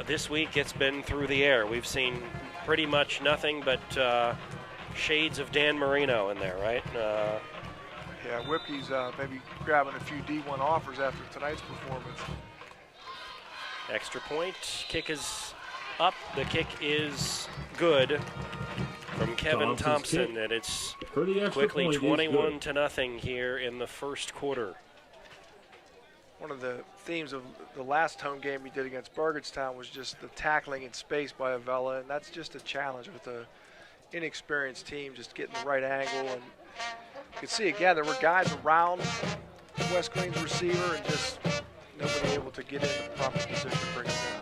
This week it's been through the air. We've seen pretty much nothing but shades of Dan Marino in there, right? Yeah, Whipke's maybe grabbing a few D1 offers after tonight's performance. Extra point. Kick is up. The kick is good from Kevin Thompson, and it's quickly 21-0 here in the first quarter. One of the themes of the last home game we did against Burgettstown was just the tackling in space by Avella, and that's just a challenge with an inexperienced team, just getting the right angle. And you can see again there were guys around West Greene's receiver and just nobody able to get in the proper position to bring it down.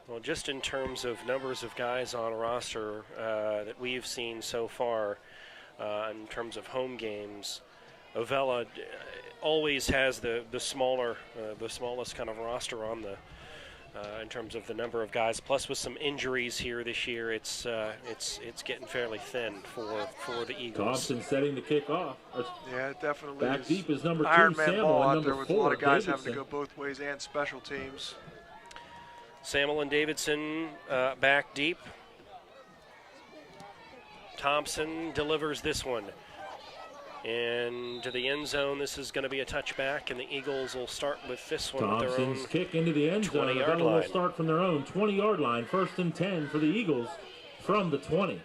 Well, just in terms of numbers of guys on roster that we've seen so far, in terms of home games. Avella always has the smallest kind of roster on the in terms of the number of guys. Plus, with some injuries here this year, it's getting fairly thin for the Eagles. Thompson setting the kick off. Yeah, it definitely Back is. deep is number 2, Iron Man Samuel, ball and out number there with 4, a lot of guys Davidson. having to go both ways and special teams. Samuel and Davidson back deep. Thompson delivers this one into the end zone. This is going to be a touchback, and the Eagles will start with this one. Thompson's kick into the end zone. Avella will start from their own 20-yard line. 1st and 10 for the Eagles from the 20.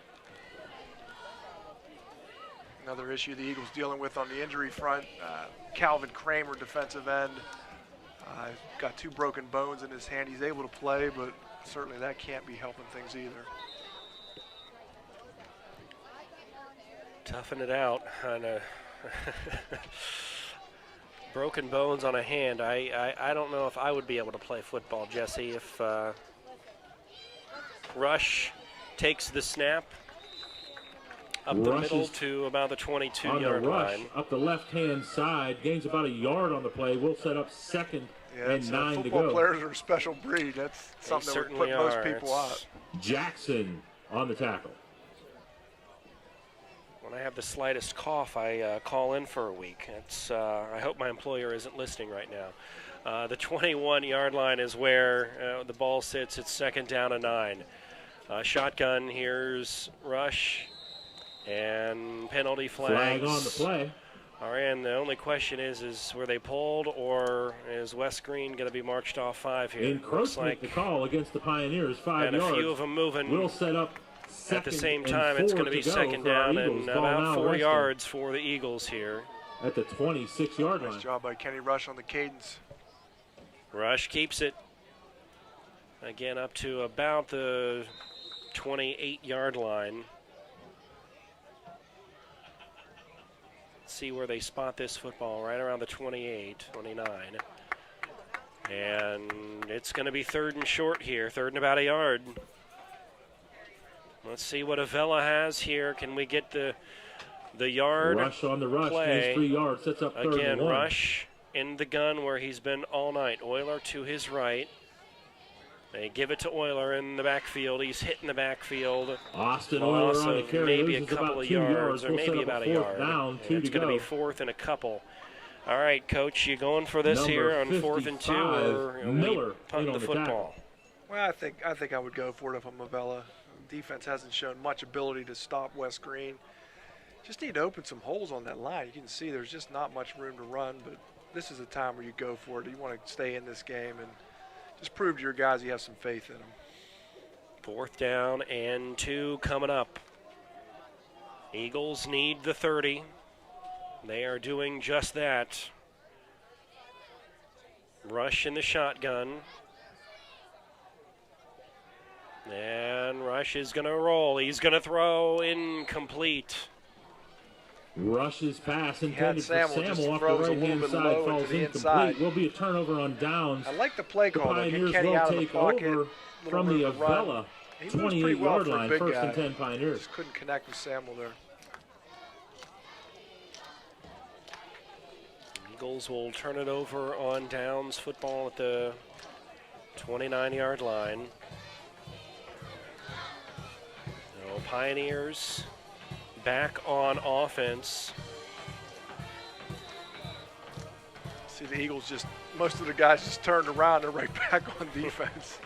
Another issue the Eagles dealing with on the injury front. Calvin Kramer, defensive end, got 2 broken bones in his hand. He's able to play, but certainly that can't be helping things either. Toughing it out on a broken bones on a hand. I don't know if I would be able to play football, Jesse, if Rush takes the snap up the middle to about the 22-yard line. Up the left-hand side, gains about a yard on the play. We'll set up 2nd and 9 to go. Football players are a special breed. That's something that would put most people out. Jackson on the tackle. When I have the slightest cough, I call in for a week. I hope my employer isn't listening right now. The 21-yard line is where the ball sits. It's 2nd down and 9. Shotgun, here's Rush, and penalty flags. Flag on the play. All right, and the only question is were they pulled, or is Wes Greene going to be marched off 5 here? Encroachment, the call against the Pioneers, 5 yards. And a few of them moving. We'll set up at the same time. It's going to be 2nd down and about 4 yards for the Eagles here. At the 26-yard line. Nice job by Kenny Rush on the cadence. Rush keeps it. Again, up to about the 28-yard line. Let's see where they spot this football, right around the 28, 29. And it's going to be 3rd and short here, 3rd and about a yard. Let's see what Avella has here. Can we get the yard Rush on the rush, play? 3 yards, sets up 3rd Again, and 1. Rush in the gun where he's been all night. Euler to his right. They give it to Euler in the backfield. He's hitting the backfield. Austin Euler on the carry, maybe a couple of yards, or we'll maybe about a yard. Down, it's going to be 4th and a couple. All right, Coach, you going for this here on 4th and 2, or Miller punt the football? Well, I think I would go for it if I'm Avella. Defense hasn't shown much ability to stop Wes Greene. Just need to open some holes on that line. You can see there's just not much room to run, but this is a time where you go for it. You want to stay in this game and just prove to your guys you have some faith in them. 4th down and 2 coming up. Eagles need the 30. They are doing just that. Rush in the shotgun. And Rush is going to roll. He's going to throw incomplete. Rush's pass intended for Samuel off the throws right-hand side falls incomplete. Will be a turnover on downs. I like the play call. The Pioneers Kenny will out of the take pocket, over from the Avella 28-yard line. 1st and 10 Pioneers. Just couldn't connect with Samuel there. Eagles will turn it over on downs. Football at the 29-yard line. So Pioneers back on offense. See the Eagles most of the guys just turned around. They're right back on defense.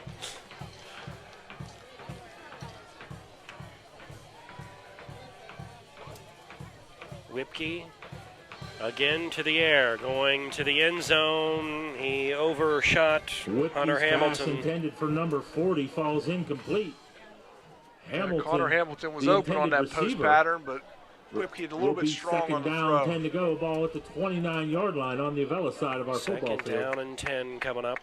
Whipke again to the air, going to the end zone. He overshot Hunter Hamilton. Pass intended for number 40 falls incomplete. Connor Hamilton was open on that post pattern, but Whipke a little bit strong on the throw. 10 to go. Ball at the 29-yard line on the Avella side of our football field. 2nd down and 10 coming up.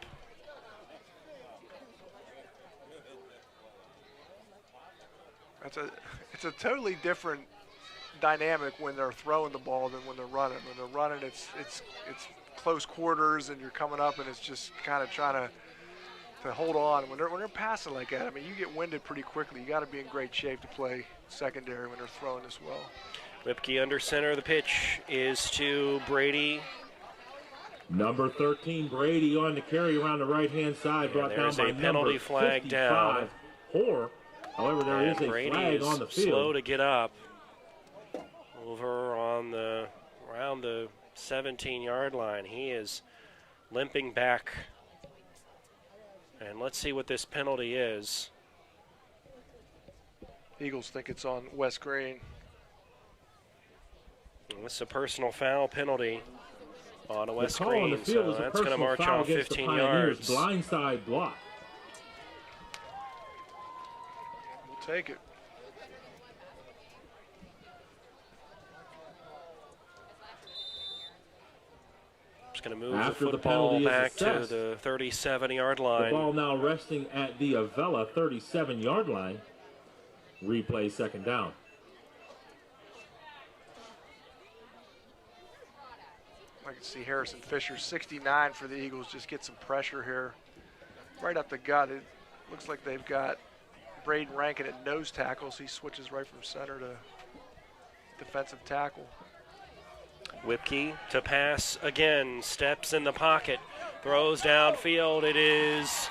It's a totally different dynamic when they're throwing the ball than when they're running. When they're running, it's close quarters, and you're coming up, and it's just kind of trying to hold on. When they're passing like that, I mean, you get winded pretty quickly. You got to be in great shape to play secondary when they're throwing this well. Whipke under center. The pitch is to Brady. Number 13, Brady on the carry around the right-hand side, brought down there's by a penalty flag 55, down. Hoare. However, there is a Brady flag is on the field. slow to get up. Over on the around the 17-yard line. He is limping back. And let's see what this penalty is. Eagles think it's on Wes Greene. It's a personal foul penalty on a Wes The call on the Greene, field so is a that's going to personal march foul on against 15 the Pioneers. yards. Blindside block. We'll take it. Just going to move After the the football penalty is back to assessed, the 37-yard The line. ball now resting at the Avella 37-yard line. Replay second down. I can see Harrison Fisher, 69 for the Eagles, just get some pressure here. Right up the gut. It looks like they've got Braden Rankin at nose tackle, so he switches right from center to defensive tackle. Whipke to pass again, steps in the pocket, throws downfield. It is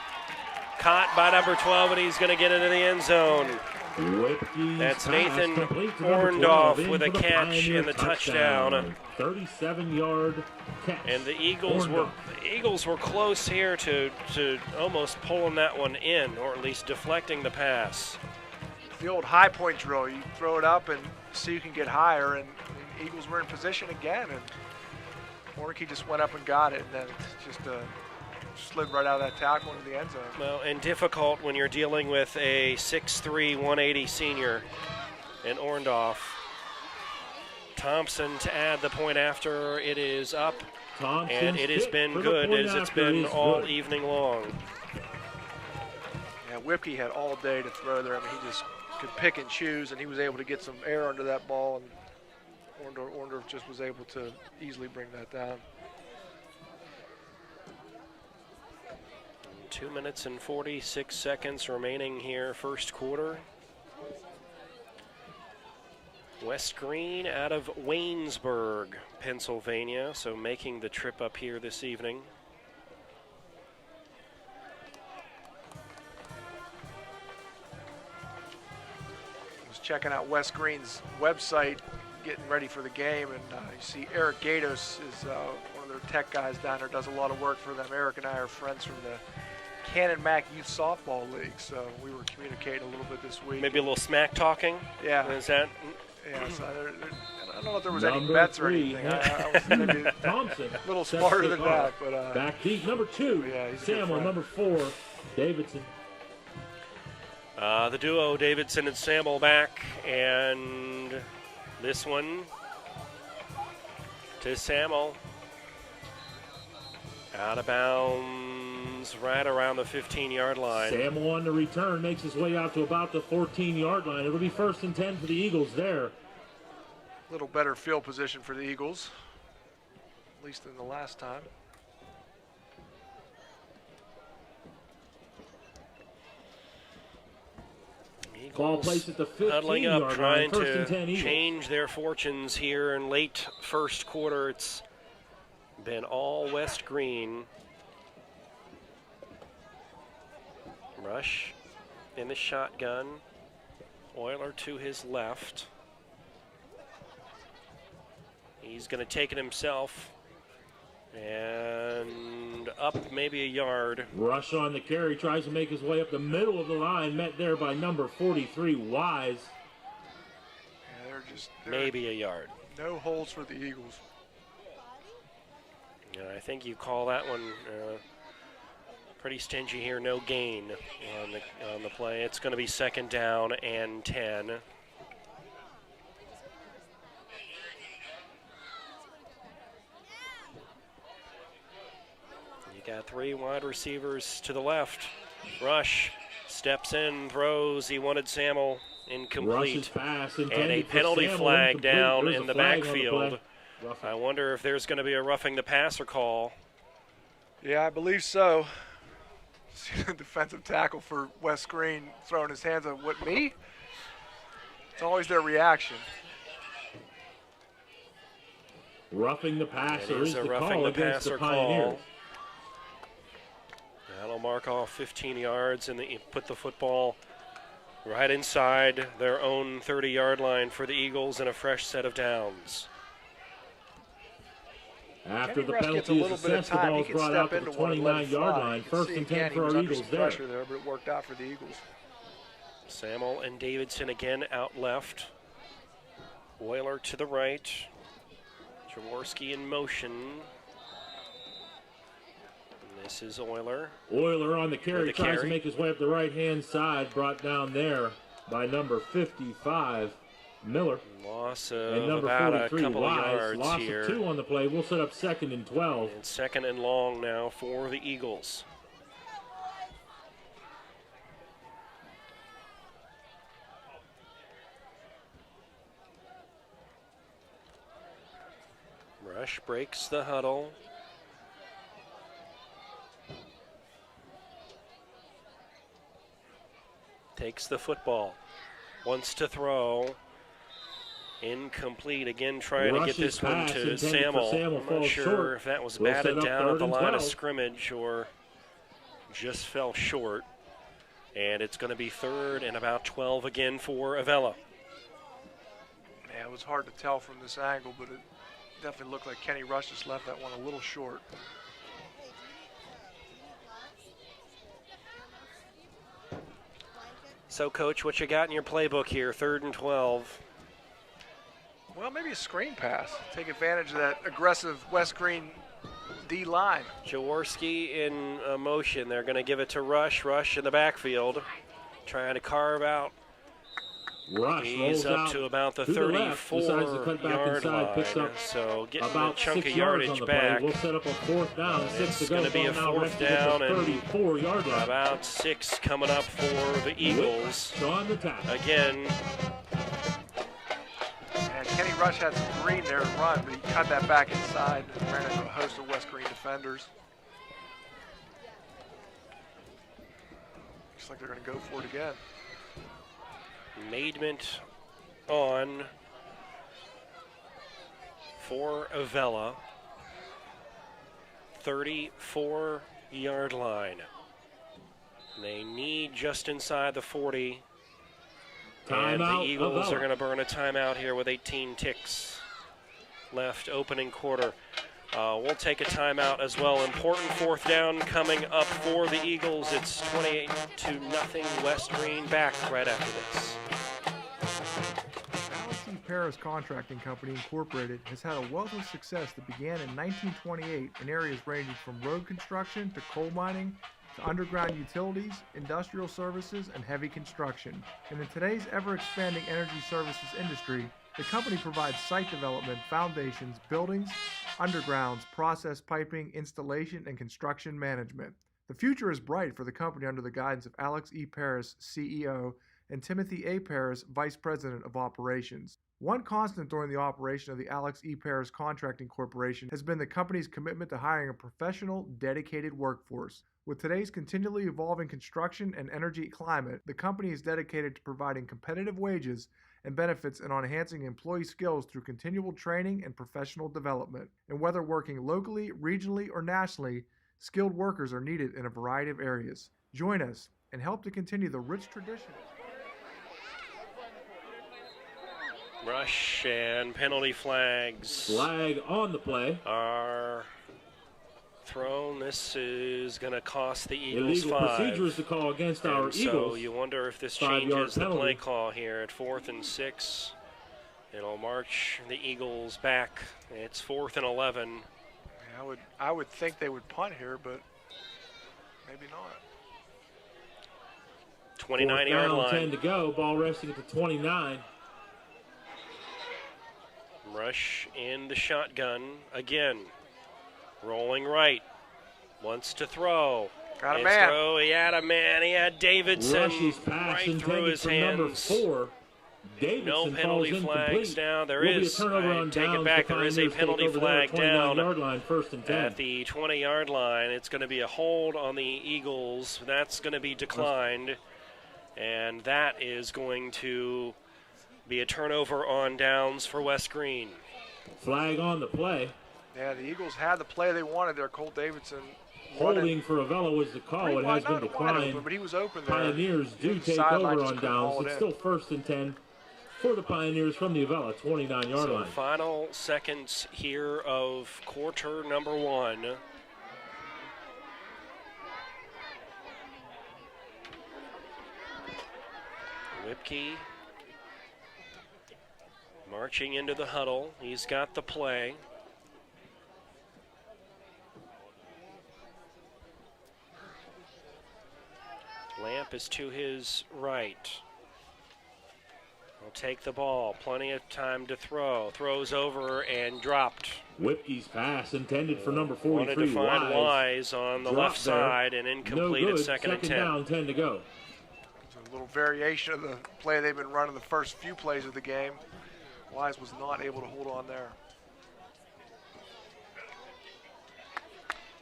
caught by number 12, and he's going to get into the end zone. Whipke's That's pass Nathan complete to number 12 Orndorff in with a for the catch Pioneer and the touchdown. 37-yard catch. And the Eagles were close here to almost pulling that one in, or at least deflecting the pass. The old high point drill. You throw it up and see who can get higher, and the Eagles were in position again, and Warnke just went up and got it, and then it's just slid right out of that tackle into the end zone. Well, and difficult when you're dealing with a 6'3", 180 senior in Orndorff. Thompson to add the point after. It is up, and it has been good as it's been all evening long. Yeah, Whipke had all day to throw there. I mean, he just could pick and choose, and he was able to get some air under that ball, and Orndorff just was able to easily bring that down. 2 minutes and 46 seconds remaining here, first quarter. Wes Greene out of Waynesburg, Pennsylvania, so making the trip up here this evening. I was checking out Wes Greene's website, getting ready for the game, and you see Eric Gatos is one of their tech guys down there, does a lot of work for them. Eric and I are friends from the Cannon Mac Youth Softball League, so we were communicating a little bit this week. Maybe a little smack talking? Yeah. Is that? Yeah, so I don't know if there was any bets or anything. I was maybe Thompson, a little smarter than that. But, back deep, number 2, yeah, he's a good Samuel, friend. number 4, Davidson. The duo, Davidson and Samuel back, and this one to Samuel. Out of bounds, right around the 15-yard line. Samuel on the return makes his way out to about the 14-yard line. It'll be 1st and 10 for the Eagles there. A little better field position for the Eagles, at least than the last time. Ball Eagles placed at the 15-yard huddling up, line. trying 1st and to 10 Eagles. change their fortunes here in late first quarter. It's been all Wes Greene. Rush in the shotgun. Euler to his left. He's going to take it himself. And up maybe a yard. Rush on the carry, tries to make his way up the middle of the line, met there by number 43, Wise. Yeah, Maybe a yard. No holes for the Eagles. Yeah, I think you call that one pretty stingy here. No gain on the play. It's going to be 2nd down and 10. You got 3 wide receivers to the left. Rush steps in, throws. He wanted Samuel incomplete. Pass and a penalty flag down in the backfield. I wonder if there's going to be a roughing the passer call. Yeah, I believe so. See the defensive tackle for Wes Greene throwing his hands up. What, me? It's always their reaction. Roughing the passer It is is a the roughing call the against the passer Pioneers. call. That'll mark off 15 yards and put the football right inside their own 30-yard line for the Eagles and a fresh set of downs. After Kenny the Rush gets a penalty is little bit of assessed, the time. ball He is can brought step out to the into one and let it 29-yard fly. line. You can First see and 10 again, he for was our under Eagles some there. pressure there, but it worked out for the Eagles. Samuel and Davidson again out left. Euler to the right. Jaworski in motion. And this is Euler. Euler on the carry, the tries carry. to make his way up the right-hand side, brought down there by number 55, Miller. Loss And of number about 43, a couple Wise. of yards Loss here. of 2 on the play. We'll set up 2nd and 12. And 2nd and long now for the Eagles. Rush breaks the huddle. Takes the football. Wants to throw. Incomplete. Again, trying to get Rush's this one pass to intended for Samuel. Samuel I'm not falls sure short. if that was We'll batted set up down at 3rd the and line of 12. scrimmage or just fell short. And it's going to be 3rd and about 12 again for Avella. Yeah, it was hard to tell from this angle, but it definitely looked like Kenny Rush just left that one a little short. So, Coach, what you got in your playbook here, 3rd and 12? Well, maybe a screen pass. Take advantage of that aggressive West Greene D line. Jaworski in motion. They're going to give it to Rush. Rush in the backfield, trying to carve out. Rush He's rolls up out to about the to the left, decides to cut back 34-yard inside, picks line. up So getting about a chunk 6 of yards on yardage the back. play. We'll set up a 4th down, 6 to It's go. going to be a Ball now 4th rested at down the and 34-yard line. about 6 coming up for the Eagles. On the tackle. Again, And Kenny Rush had some green there to run, but he cut that back inside and ran into a host of West Greene defenders. Looks like they're going to go for it again. Maidment on for Avella. 34-yard line. They need just inside the 40. And the Timeout, Eagles Avella. are going to burn a timeout here with 18 ticks left, opening quarter. We'll take a timeout as well. Important 4th down coming up for the Eagles. It's 28-0 West Greene. Back right after this. Paris Contracting Company Incorporated has had a wealth of success that began in 1928 in areas ranging from road construction to coal mining to underground utilities, industrial services, and heavy construction. And in today's ever-expanding energy services industry, the company provides site development, foundations, buildings, undergrounds, process piping, installation, and construction management. The future is bright for the company under the guidance of Alex E. Paris, CEO, and Timothy A. Paris, Vice President of Operations. One constant during the operation of the Alex E. Paris Contracting Corporation has been the company's commitment to hiring a professional, dedicated workforce. With today's continually evolving construction and energy climate, the company is dedicated to providing competitive wages and benefits and on enhancing employee skills through continual training and professional development. And whether working locally, regionally, or nationally, skilled workers are needed in a variety of areas. Join us and help to continue the rich tradition. Rush and penalty flags. Flag on the play. Are thrown. This is going to cost the Eagles Illegal 5. procedures to call against our And Eagles. so you wonder if this 5-yard changes the penalty. play call here at 4th and 6. It'll march the Eagles back. It's 4th and 11. Yeah, I would think they would punt here, but maybe not. 29-yard line. 10 to go. Ball resting at the 29. Rush in the shotgun again. Rolling right. Wants to throw. Got a His man. Throw. He had a man. He had Davidson Rush's pass right through intended his for number hands. 4. Davidson No falls penalty incomplete. flags down. There Will be a is. turnover I on take downs. it back. The There is a Pioneers take penalty over there, flag down 29-yard line, 1st and 10. at the 20-yard line. It's going to be a hold on the Eagles. That's going to be declined. And that is going to be a turnover on downs for West Greene. Flag on the play. Yeah, the Eagles had the play they wanted there. Cole Davidson holding for Avella was the call. It has been declined. Open, but he was open there. Pioneers do take over on downs. It's still 1st and 10 for the Pioneers from the Avella 29-yard line. Final seconds here of quarter number 1. Whipke marching into the huddle. He's got the play. Lamp is to his right. He'll take the ball. Plenty of time to throw. Throws over and dropped. Whipke's pass intended for number 43. Wanted to find Wise on the left side and incomplete at second and 10. Down, 10 to go. It's a little variation of the play they've been running the first few plays of the game. Wise was not able to hold on there.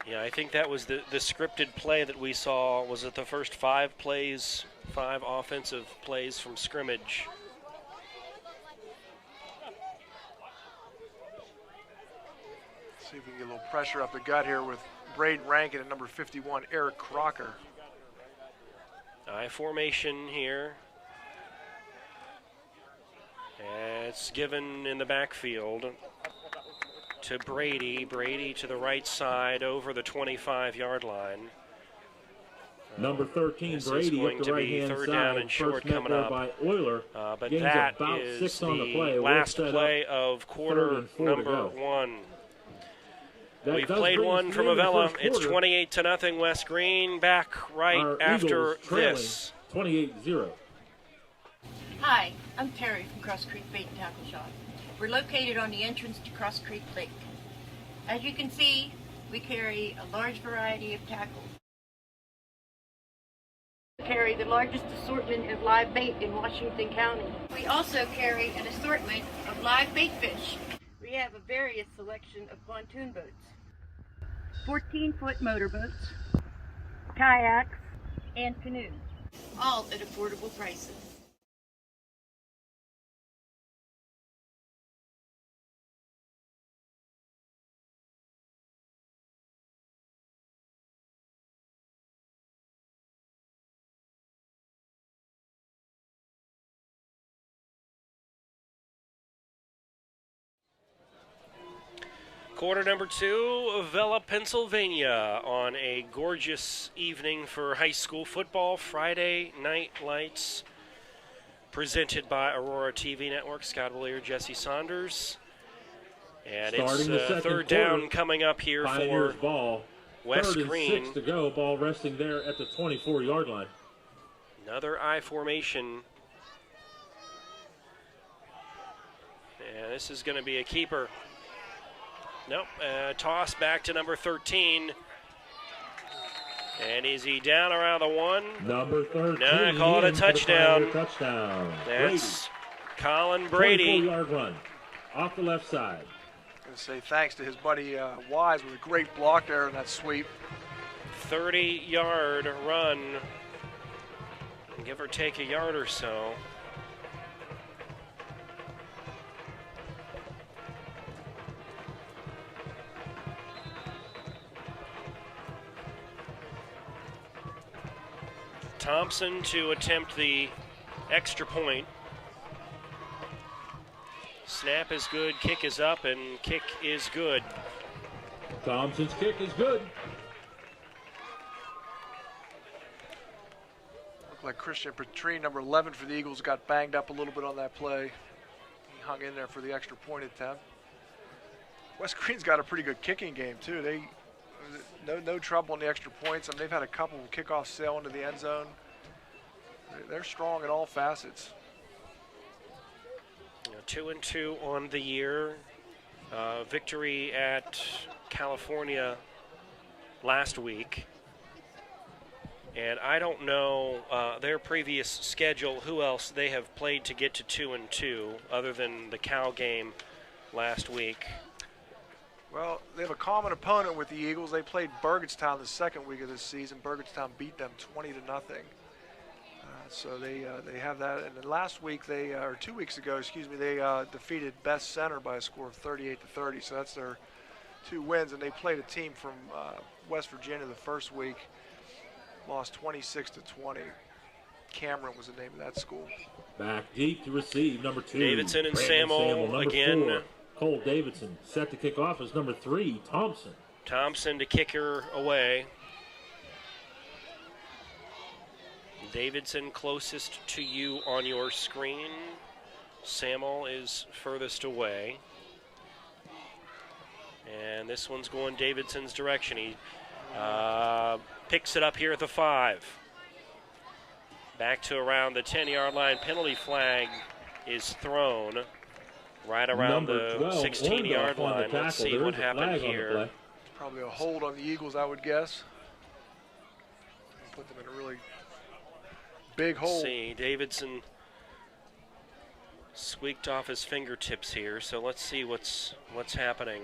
Yeah, I think that was the scripted play that we saw. Was it the first 5 plays, 5 offensive plays from scrimmage? See if we can get a little pressure up the gut here with Braden Rankin and number 51, Eric Crocker. I formation here. And it's given in the backfield to Brady. Brady to the right side over the 25-yard line. Number 13, this Brady, is going up the to right be hand third side. down and short coming up. By Euler. But Gains that about is 6 on the play. last play of quarter number 1. We've played one from Avella. It's 28-0. West Greene back right after this. 28-0. Hi, I'm Terry from Cross Creek Bait and Tackle Shop. We're located on the entrance to Cross Creek Lake. As you can see, we carry a large variety of tackles. We carry the largest assortment of live bait in Washington County. We also carry an assortment of live bait fish. We have a various selection of pontoon boats, 14-foot motorboats, kayaks, and canoes, all at affordable prices. Quarter number 2, Avella, Pennsylvania, on a gorgeous evening for high school football. Friday Night Lights, presented by Aurora TV Network. Scott Willier, Jesse Saunders. And Starting it's third down coming up here Pioneers for ball. West 3rd and Greene. 6 to go. Ball resting there at the 24-yard line. Another I formation. And this is going to be a keeper. Nope, toss back to number 13. And is he down around the 1? Number 13. No, call it a touchdown. Touchdown. That's Colin Brady. 24-yard run off the left side. I'm going to say thanks to his buddy Wise with a great block there in that sweep. 30-yard run. Give or take a yard or so. Thompson to attempt the extra point. Snap is good, kick is up, and kick is good. Thompson's kick is good. Looked like Christian Petrine, number 11 for the Eagles, got banged up a little bit on that play. He hung in there for the extra point attempt. West Greene's got a pretty good kicking game, too. They no trouble in the extra points. I mean, they've had a couple of kickoffs sail into the end zone. They're strong in all facets. 2-2 on the year. Victory at California last week. And I don't know their previous schedule, who else they have played to get to 2-2, other than the Cal game last week. Well, they have a common opponent with the Eagles. They played Burgettstown the second week of this season. Burgettstown beat them 20-0. So they have that. And then last week, or 2 weeks ago, excuse me, they defeated Best Center by a score of 38-30. So that's their 2 wins. And they played a team from West Virginia the first week, lost 26-20. Cameron was the name of that school. Back deep to receive, number 2. Davidson and Brandon Samuel number again. 4, Cole Davidson. Set to kick off as number 3, Thompson. Thompson to kick her away. Davidson closest to you on your screen. Samuel is furthest away. And this one's going Davidson's direction. He picks it up here at the 5. Back to around the 10-yard line. Penalty flag is thrown right around the 16-yard line. Let's see what happened here. Probably a hold on the Eagles, I would guess. Put them in a really big hole. Let's see, Davidson squeaked off his fingertips here, so let's see what's happening.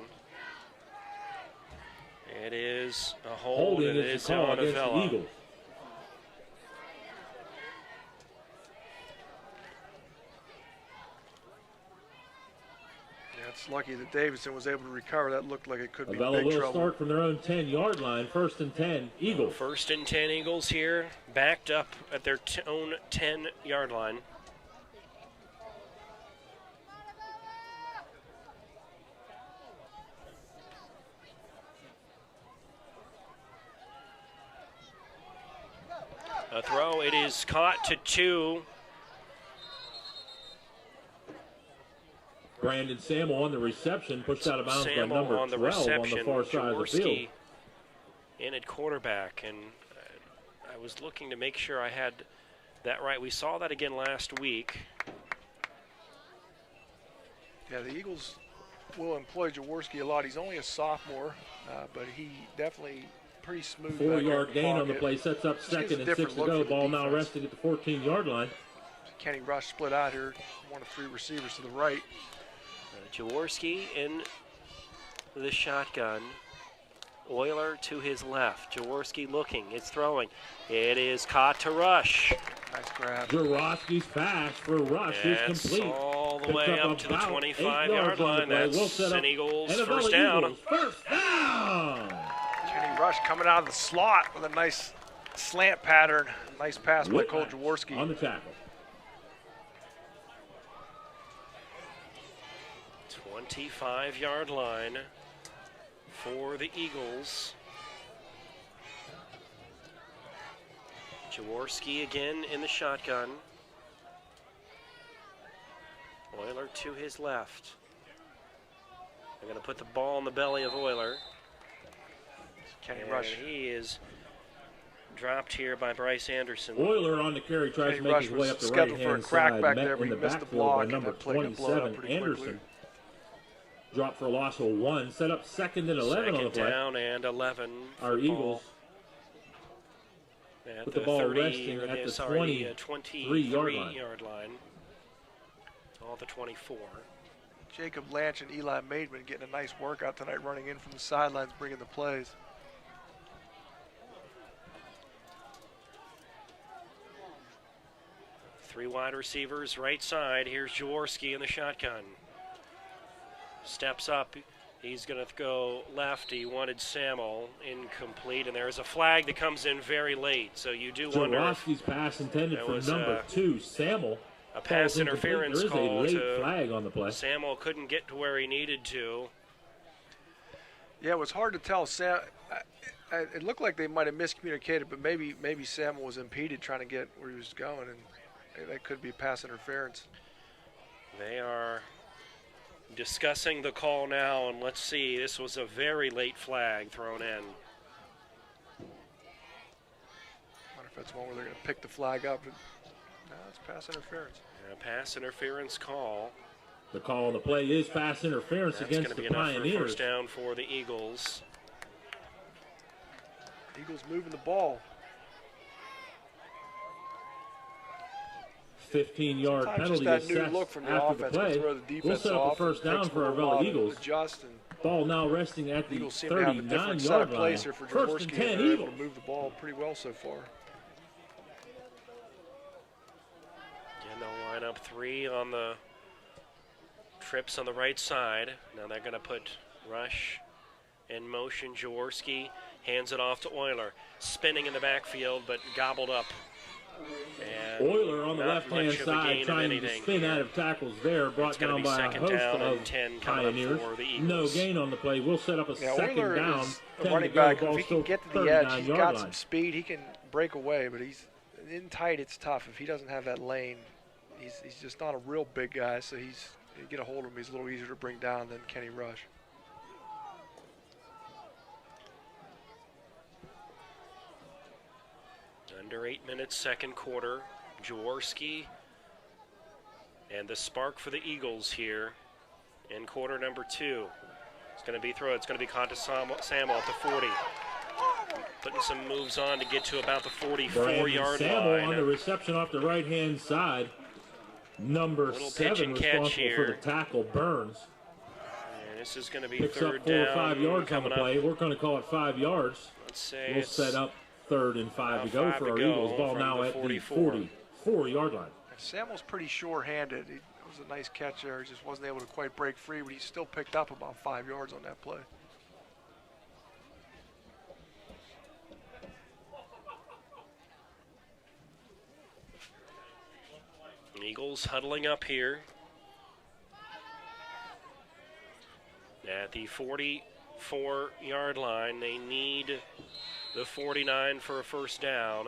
It is a hold, and it is on Avella. It's lucky that Davidson was able to recover. That looked like it could be Avella big will trouble. start from their own 10-yard line. 1st and 10, Eagles. 1st and 10 Eagles here, backed up at their own 10-yard line. A throw, it is caught to 2. Brandon Samuel on the reception, pushed out of bounds by number on the 12 reception. on the far side of the field. In at quarterback, and I was looking to make sure I had that right. We saw that again last week. Yeah, the Eagles will employ Jaworski a lot. He's only a sophomore, but he definitely pretty smooth. 4-yard gain on the play, sets up 2nd and 6 to go. Ball now resting at the 14-yard line. Kenny Rush split out here, 1 of 3 receivers to the right. Jaworski in the shotgun. Euler to his left. Jaworski looking. It's throwing. It is caught to Rush. Nice grab. Jaworski's pass for Rush is complete. All the way up to the 25-yard line. That's an Eagles first down. First down. Kenny Rush coming out of the slot with a nice slant pattern. Nice pass by Cole Jaworski. On the tackle. 25-yard line for the Eagles. Jaworski again in the shotgun. Euler to his left. They're going to put the ball in the belly of Euler. Kenny Rush. He is dropped here by Bryce Anderson. Euler on the carry, tries to make his way up the right-hand side. Back met there, in the missed the backfield block, by number 27, Anderson. Drop for a loss of 1. Set up 2nd and 11 on the play. Down and 11. Our Eagles with the ball resting at the 23-yard line. All the 24. Jacob Lanch and Eli Maidman getting a nice workout tonight, running in from the sidelines, bringing the plays. Three wide receivers, right side. Here's Jaworski in the shotgun. Steps up. He's going to go left. He wanted Samuel, incomplete, and there's a flag that comes in very late. So you do wonder. Jaworski's pass intended for number 2, Samuel. A pass interference call. There is a late flag on the play. Samuel couldn't get to where he needed to. Yeah, it was hard to tell. It looked like they might have miscommunicated, but maybe Samuel was impeded trying to get where he was going, and that could be pass interference. They are discussing the call now, and let's see. This was a very late flag thrown in. I wonder if that's one where they're going to pick the flag up. No, it's pass interference. A pass interference call. The call on the play is pass interference against the Pioneers. That's going to be enough for first down for the Eagles. Eagles moving the ball. 15-yard penalty assessed after the play. We'll set up a first down for our Avella Eagles. Ball now resting at the 39-yard line. 1st and 10 Eagles. Move the ball pretty well so far. And they'll line up 3 on the trips on the right side. Now they're going to put Rush in motion. Jaworski hands it off to Euler. Spinning in the backfield, but gobbled up. And Euler on the left-hand side trying to spin out of tackles there, brought down by a host of 10 Pioneers. No gain on the play. We'll set up a second Euler down. Is a running back. If he can get to the edge, he's got some speed. He can break away, but he's in tight. It's tough. If he doesn't have that lane, he's just not a real big guy, so you get a hold of him, he's a little easier to bring down than Kenny Rush. Under 8 minutes, second quarter. Jaworski and the spark for the Eagles here in quarter number 2. It's going to be throw. It's going to be caught to Samuel at the 40. Putting some moves on to get to about the 44-yard line. On the reception off the right-hand side. Number 7 responsible for the tackle, Burns. And this is going to be picks third up 4 down. or 5 yards on the play. We're going to call it 5 yards. Let's say we'll set up 3rd and 5 to go for our Eagles. Ball now at the 44-yard line. Samuel's pretty sure-handed. It was a nice catch there. He just wasn't able to quite break free, but he still picked up about 5 yards on that play. Eagles huddling up here at the 44-yard line. They need the 49 for a first down.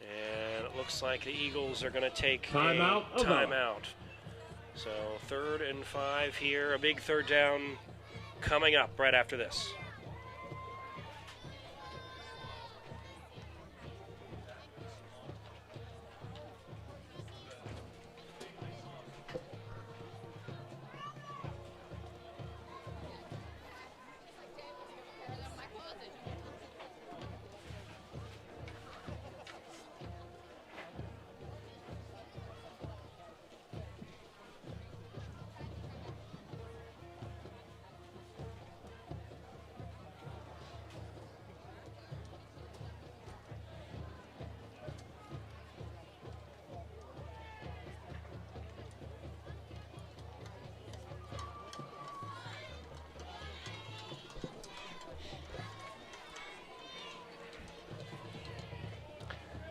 And it looks like the Eagles are going to take a timeout. So 3rd and 5 here. A big third down coming up right after this.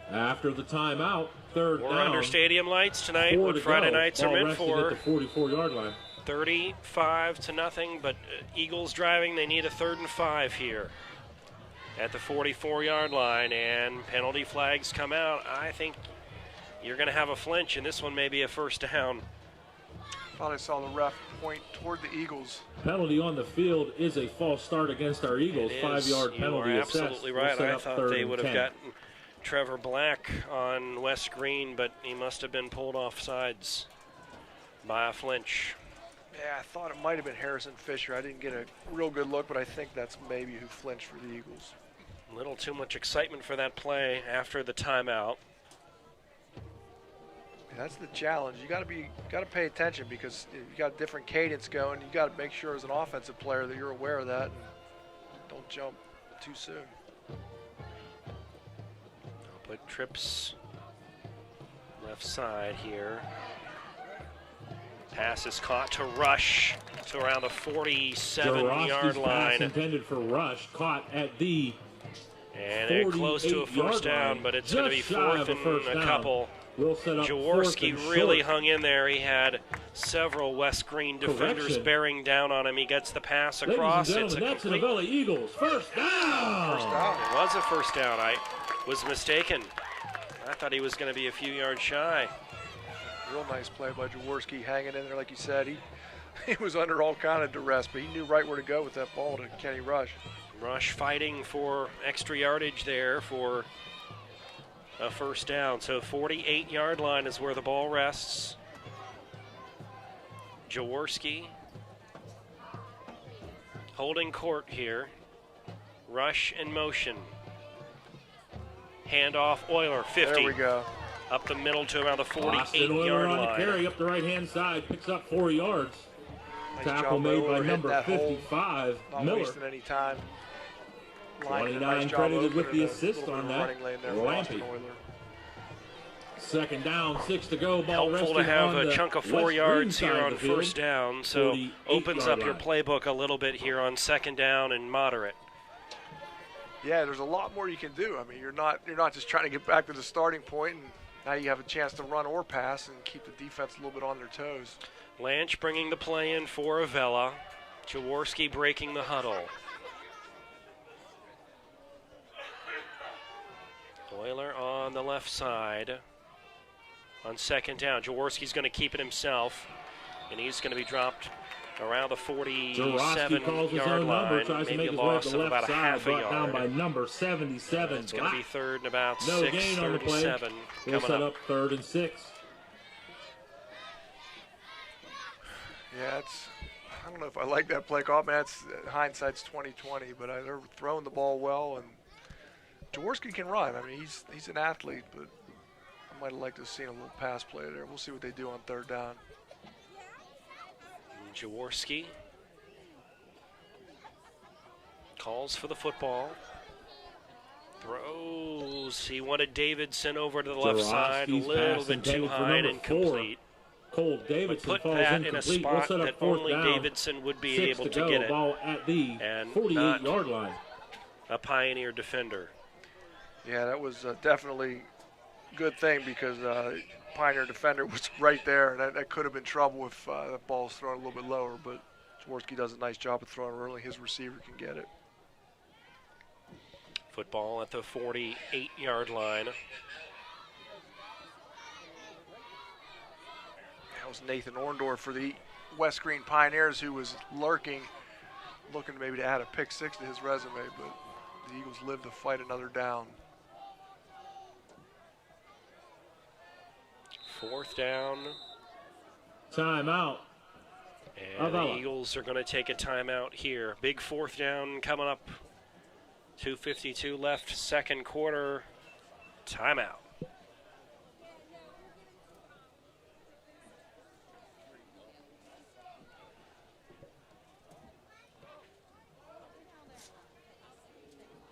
After the timeout, 3rd down. We're under stadium lights tonight. What Friday nights are meant for. At the 44-yard line. 35-0, but Eagles driving. They need a 3rd and 5 here at the 44-yard line, and penalty flags come out. I think you're going to have a flinch, and this one may be a first down. Thought I saw the ref point toward the Eagles. Penalty on the field is a false start against our Eagles. 5-yard penalty. You are absolutely right. I thought they would have gotten Trevor Black on Wes Greene, but he must have been pulled off sides by a flinch. Yeah, I thought it might have been Harrison Fisher. I didn't get a real good look, but I think that's maybe who flinched for the Eagles. A little too much excitement for that play after the timeout. Yeah, that's the challenge. You got to pay attention because you got different cadence going. You got to make sure as an offensive player that you're aware of that and don't jump too soon. Put trips left side here. Pass is caught to Rush to around the 47-yard line. Pass intended for Rush, caught at the and they're close to a first down, but it's going to be 4th and a couple. We'll set up Jaworski really hung in there. He had several West Greene defenders bearing down on him. He gets the pass across. It's a that's complete Avella Eagles. First down. First down. It was a first down. I was mistaken. I thought he was going to be a few yards shy. Real nice play by Jaworski, hanging in there like you said. He was under all kind of duress, but he knew right where to go with that ball to Kenny Rush. Rush fighting for extra yardage there for a first down. So 48-yard line is where the ball rests. Jaworski holding court here. Rush in motion. Handoff, Euler, 50. There we go. Up the middle to around the 48-yard on line. The carry up the right-hand side, picks up 4 yards. Nice Tackle made by number 55, Not Miller. wasting any time. 29 credited with the assist on that. Lampy. Second down, 6 to go. Ball Helpful to have a chunk of 4 yards here on first down, so opens up your playbook a little bit here on second down and moderate. Yeah, there's a lot more you can do. I mean, you're not just trying to get back to the starting point, and now you have a chance to run or pass and keep the defense a little bit on their toes. Lanch bringing the play in for Avella. Jaworski breaking the huddle. Euler on the left side. On second down, Jaworski's going to keep it himself, and he's going to be dropped around the 47-yard line. Maybe a loss of about a half a yard. Down by number 77. It's going to be third and about no 6:37 gain on the play. We'll set up 3rd and 6. Yeah, I don't know if I like that play call. Man, hindsight's 20/20, but they're throwing the ball well, and Jaworski can run. I mean, he's an athlete, but I might have liked to have seen a little pass play there. We'll see what they do on 3rd down. Jaworski calls for the football. Throws. He wanted Davidson over to the left side. A little bit too high and incomplete. Cole Davidson put falls that incomplete. in a spot we'll that only Davidson would be able to get it. Ball at the 48-yard line. A Pioneer defender. Yeah, that was definitely a good thing because Pioneer defender was right there, and that could have been trouble if the ball's thrown a little bit lower, but Jaworski does a nice job of throwing early. His receiver can get it. Football at the 48-yard line. That was Nathan Orndorff for the West Greene Pioneers, who was lurking, looking maybe to add a pick 6 to his resume, but the Eagles live to fight another down. 4th down. Timeout. And the Eagles are going to take a timeout here. Big 4th down coming up. 2:52 left, second quarter. Timeout.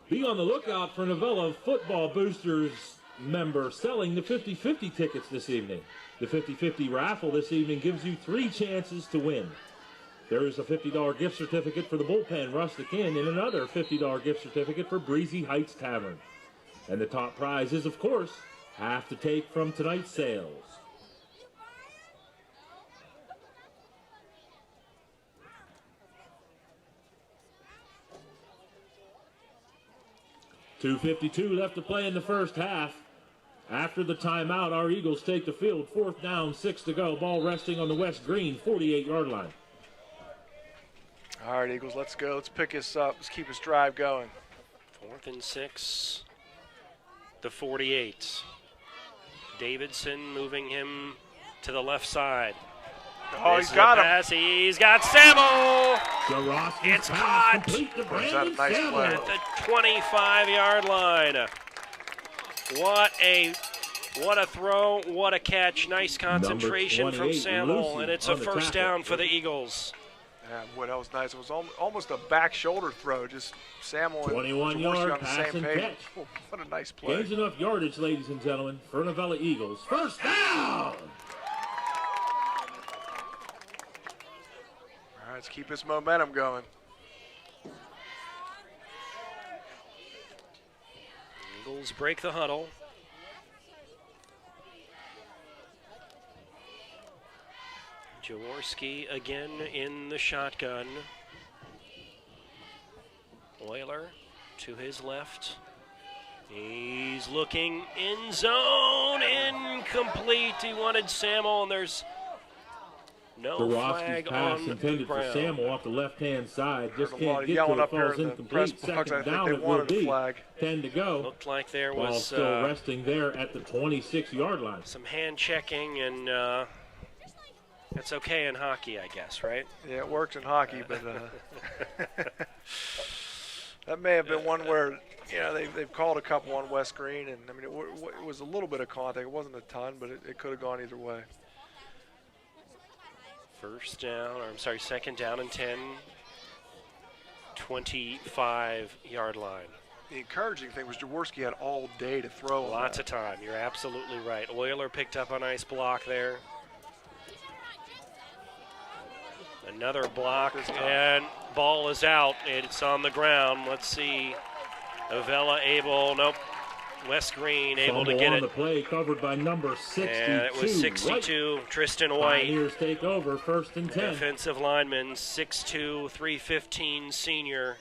Be on the lookout for an Avella Football Boosters member selling the 50-50 tickets this evening. The 50-50 raffle this evening gives you 3 chances to win. There is a $50 gift certificate for the Bullpen Rustic Inn and another $50 gift certificate for Breezy Heights Tavern. And the top prize is, of course, half to take from tonight's sales. .252 left to play in the first half. After the timeout, our Eagles take the field. 4th down, 6 to go. Ball resting on the West Greene 48-yard line. All right, Eagles, let's go. Let's pick this up. Let's keep this drive going. 4th and 6. The 48. Davidson moving him to the left side. Oh, he's got him. He's got Samuel. It's caught. Is that a nice play? At the 25-yard line. What a throw, what a catch. Nice concentration from Samuel, and it's a first down for the Eagles. Yeah, boy, that was nice. It was almost a back shoulder throw. Just Samuel and 21-yard on the pass same and page. catch. Oh, what a nice play. Gains enough yardage, ladies and gentlemen, for an Avella Eagles. First down! All right, let's keep this momentum going. Eagles break the huddle. Jaworski again in the shotgun. Euler to his left. He's looking in zone, incomplete. He wanted Samuel, and there's no flag pass on intended the ground. for Samuel off the left-hand side. Just There's can't get to it. Falls incomplete. Second down it will be. 10 to go. Looked like there Ball was still resting there at the 26-yard line. some hand checking, and that's okay in hockey, I guess, right? Yeah, it works in hockey, but that may have been one where, you know, they've called a couple on West Greene, and I mean, it was a little bit of contact. It wasn't a ton, but it could have gone either way. Second down and 10, 25-yard line. the encouraging thing was Jaworski had all day to throw. Lots of time. You're absolutely right. Euler picked up a nice block there. Another block, and ball is out. It's on the ground. Let's see. Avella able, nope. Wes Greene able to get on it. The play covered by number 62. And it was 62, right. Tristan White. Pioneers take over, 1st and 10. Defensive lineman, 6'2", 315 senior.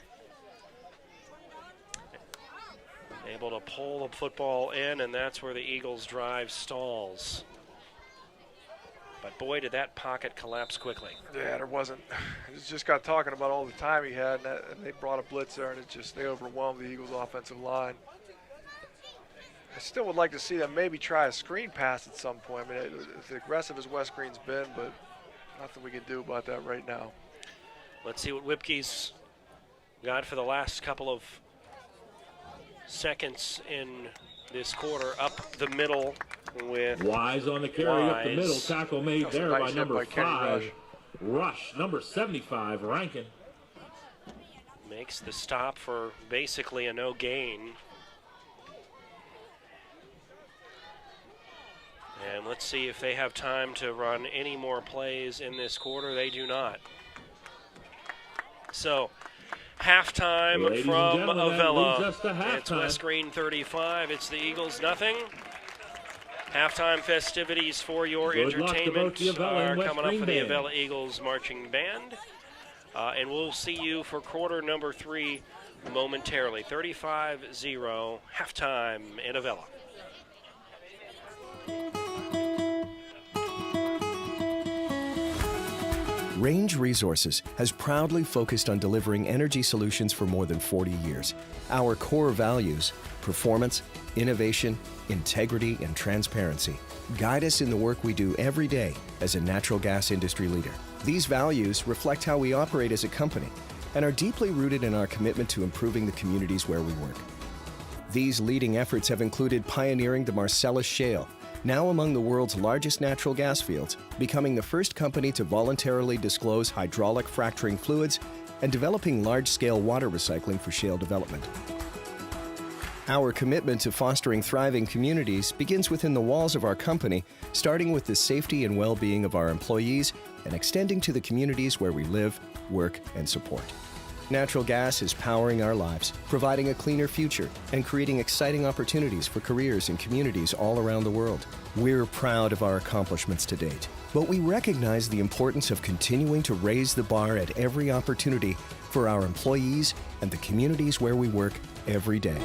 Able to pull the football in, and that's where the Eagles' drive stalls. But boy, did that pocket collapse quickly. Yeah, there wasn't. He just got talking about all the time he had, and they brought a blitz there, and they overwhelmed the Eagles' offensive line. I still would like to see them maybe try a screen pass at some point. I mean, as aggressive as Wes Greene's been, but nothing we can do about that right now. Let's see what Whipke's got for the last couple of seconds in this quarter. Up the middle with Wise on the carry up the middle. Tackle made there by number 5. Rush, number 75, Rankin. Makes the stop for basically a no gain. And let's see if they have time to run any more plays in this quarter. They do not. So, halftime from Avella. It's Wes Greene 35. It's the Eagles nothing. Halftime festivities for your entertainment are coming up for the Avella Eagles Marching Band. And we'll see you for quarter number 3 momentarily. 35-0, halftime in Avella. Range Resources has proudly focused on delivering energy solutions for more than 40 years. Our core values, performance, innovation, integrity, and transparency, guide us in the work we do every day as a natural gas industry leader. These values reflect how we operate as a company and are deeply rooted in our commitment to improving the communities where we work. These leading efforts have included pioneering the Marcellus Shale, now among the world's largest natural gas fields, becoming the first company to voluntarily disclose hydraulic fracturing fluids, and developing large-scale water recycling for shale development. Our commitment to fostering thriving communities begins within the walls of our company, starting with the safety and well-being of our employees and extending to the communities where we live, work, and support. Natural gas is powering our lives, providing a cleaner future, and creating exciting opportunities for careers in communities all around the world. We're proud of our accomplishments to date, but we recognize the importance of continuing to raise the bar at every opportunity for our employees and the communities where we work every day.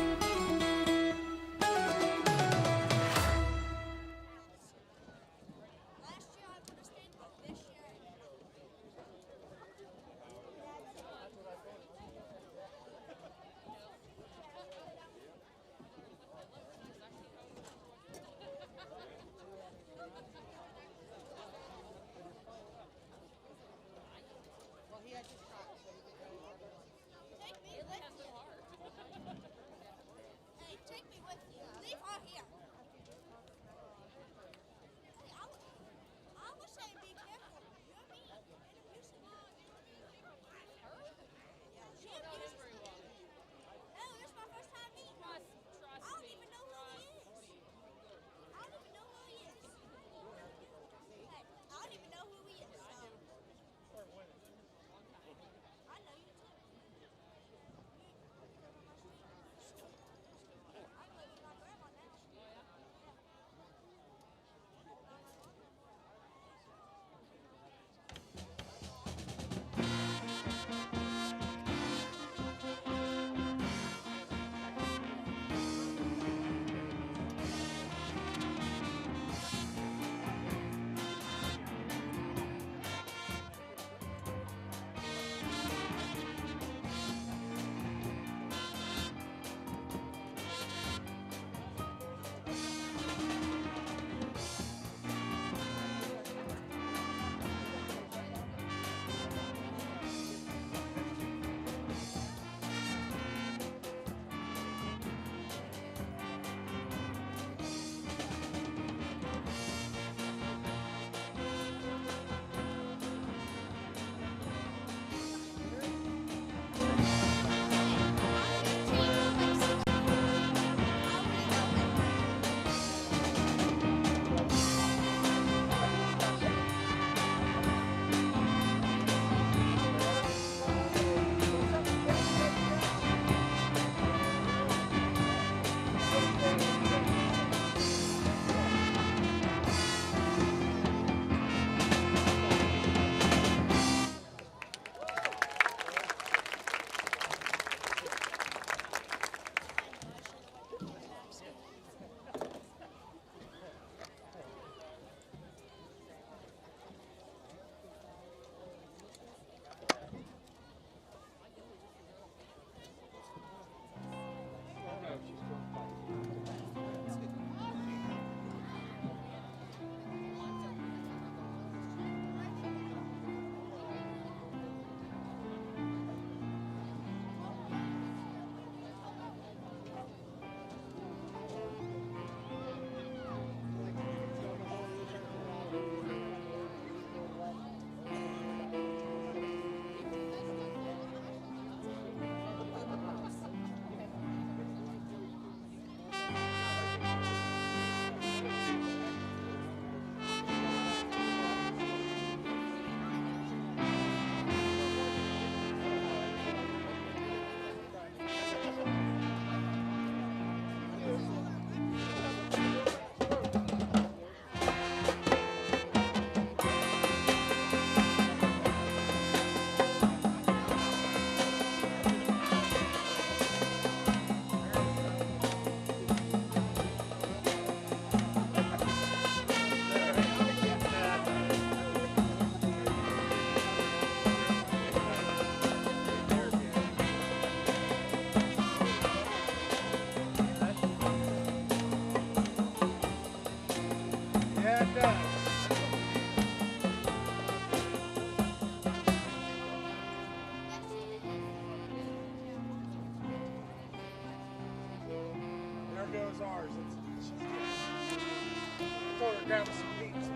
grab us some pizza.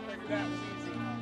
Figured that was easy.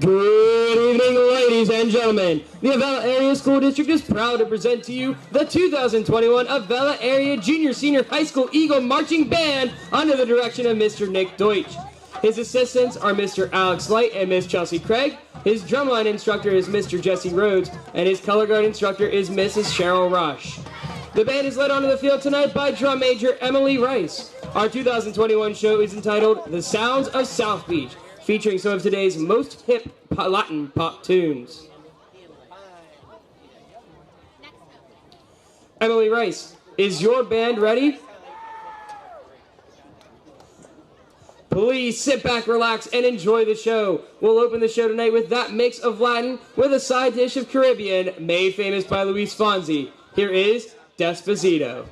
Good evening, ladies and gentlemen. The Avella Area School District is proud to present to you the 2021 Avella Area Junior Senior High School Eagle Marching Band under the direction of Mr. Nick Deutsch. His assistants are Mr. Alex Light and Miss Chelsea Craig. His drumline instructor is Mr. Jesse Rhodes, and his color guard instructor is Mrs. Cheryl Rush. The band is led onto the field tonight by drum major Emily Rice. Our 2021 show is entitled The Sounds of South Beach, featuring some of today's most hip Latin pop tunes. Emily Rice, is your band ready? Please sit back, relax, and enjoy the show. We'll open the show tonight with that mix of Latin with a side dish of Caribbean, made famous by Luis Fonsi. Here is Despacito.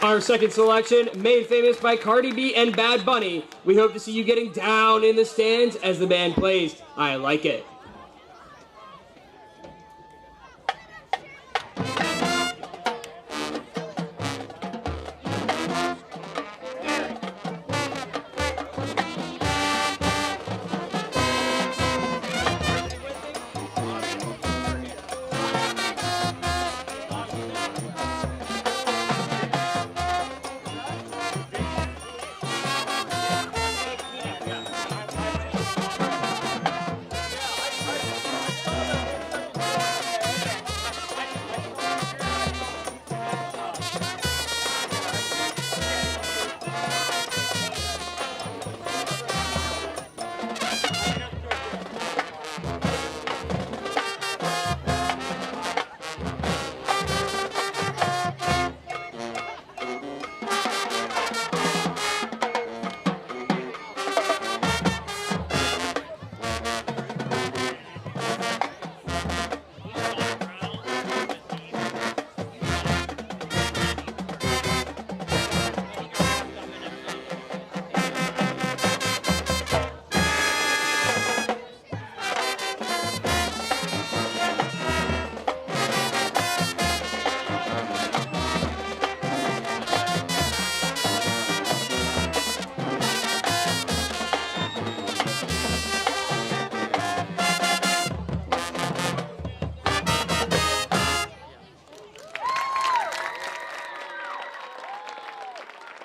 Our second selection, made famous by Cardi B and Bad Bunny. We hope to see you getting down in the stands as the band plays I Like It.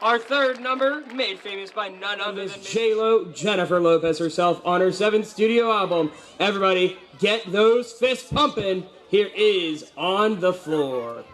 Our third number, made famous by none other than J-Lo, Jennifer Lopez herself, on her 7th studio album. Everybody, get those fists pumping. Here is On the Floor.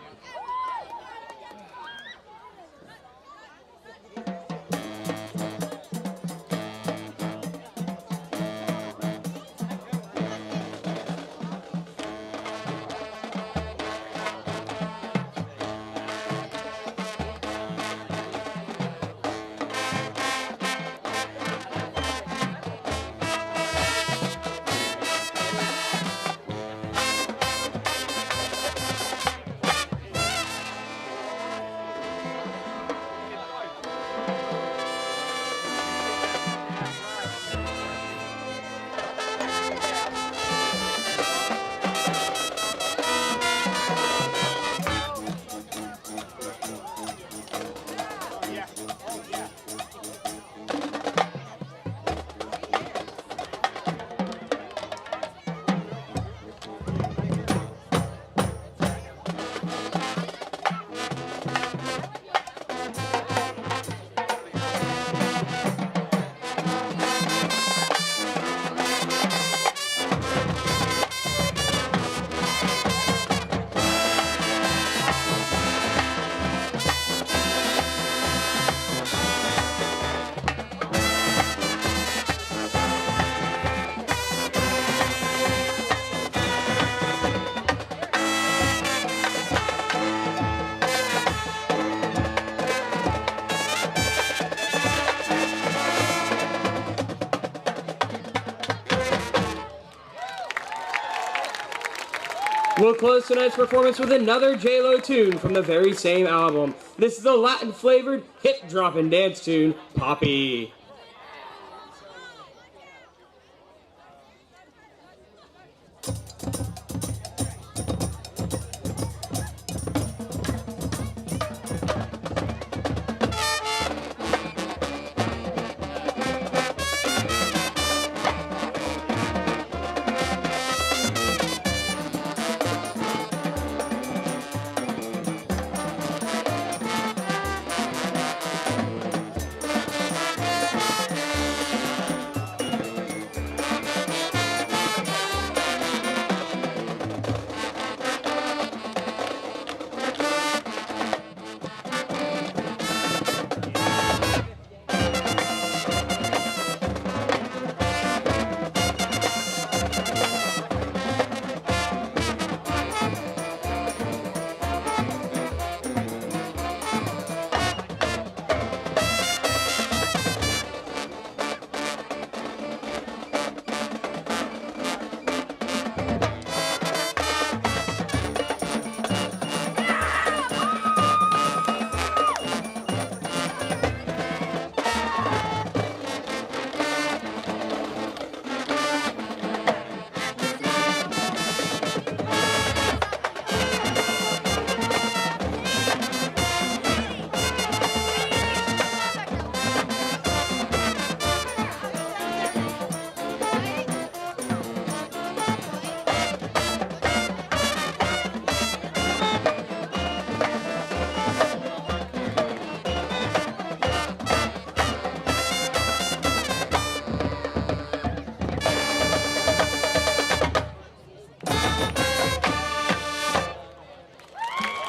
We'll close tonight's performance with another J-Lo tune from the very same album. This is the Latin-flavored, hip-dropping dance tune, Poppy.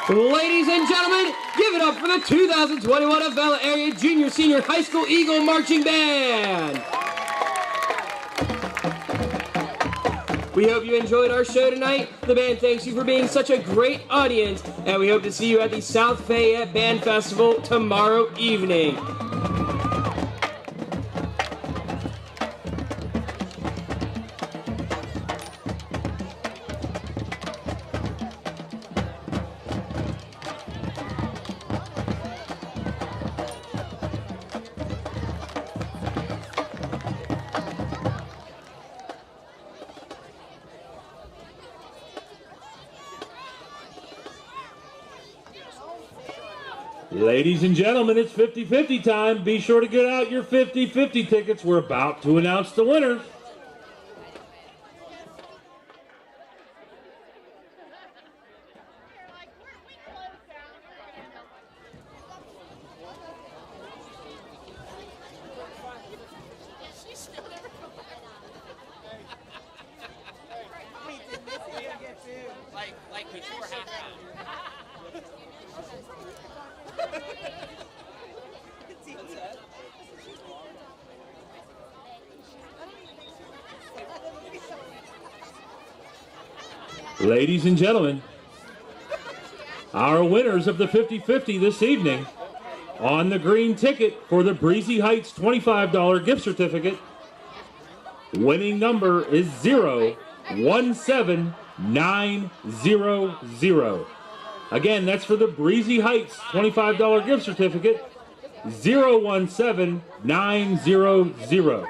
Ladies and gentlemen, give it up for the 2021 Avella Area Junior Senior High School Eagle Marching Band. We hope you enjoyed our show tonight. The band thanks you for being such a great audience, and we hope to see you at the South Fayette Band Festival tomorrow evening. Ladies and gentlemen, it's 50-50 time. Be sure to get out your 50-50 tickets. We're about to announce the winners. Like before halftime. Ladies and gentlemen, our winners of the 50-50 this evening on the green ticket for the Breezy Heights $25 gift certificate, winning number is 017900. Again, that's for the Breezy Heights $25 gift certificate, 017900.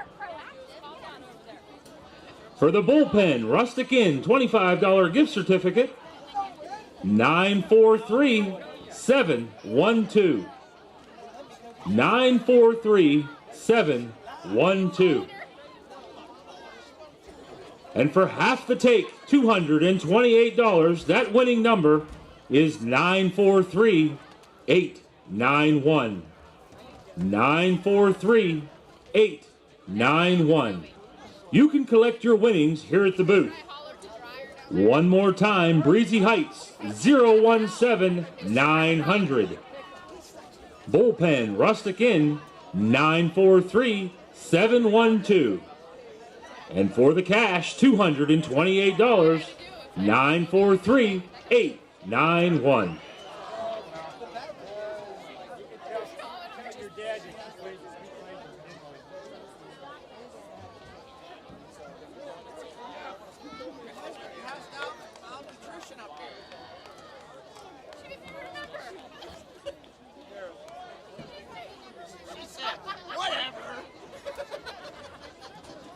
For the Bullpen Rustic Inn $25 gift certificate, 943712. 943712. And for half the take, $228, that winning number is 943891. 943891. You can collect your winnings here at the booth. One more time, Breezy Heights, 017900. Bullpen Rustic Inn, 943712. And for the cash, $228, 943891.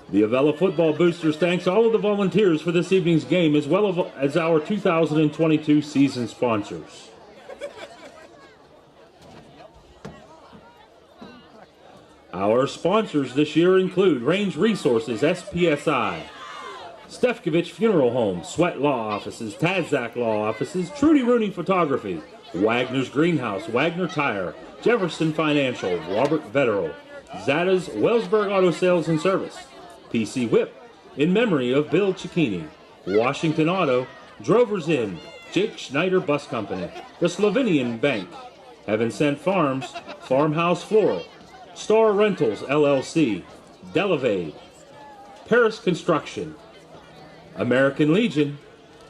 The Avella Football Boosters thanks all of the volunteers for this evening's game, as well as our 2022 season sponsors. Our sponsors this year include Range Resources, SPSI, Stefkovich Funeral Home, Sweat Law Offices, Tadzak Law Offices, Trudy Rooney Photography, Wagner's Greenhouse, Wagner Tire, Jefferson Financial, Robert Vetterl, Zada's Wellsburg Auto Sales and Service, PC Whip, in memory of Bill Cicchini, Washington Auto, Drover's Inn, Jake Schneider Bus Company, the Slovenian Bank, Heaven Sent Farms, Farmhouse Floral, Star Rentals LLC, Delevade, Paris Construction, American Legion,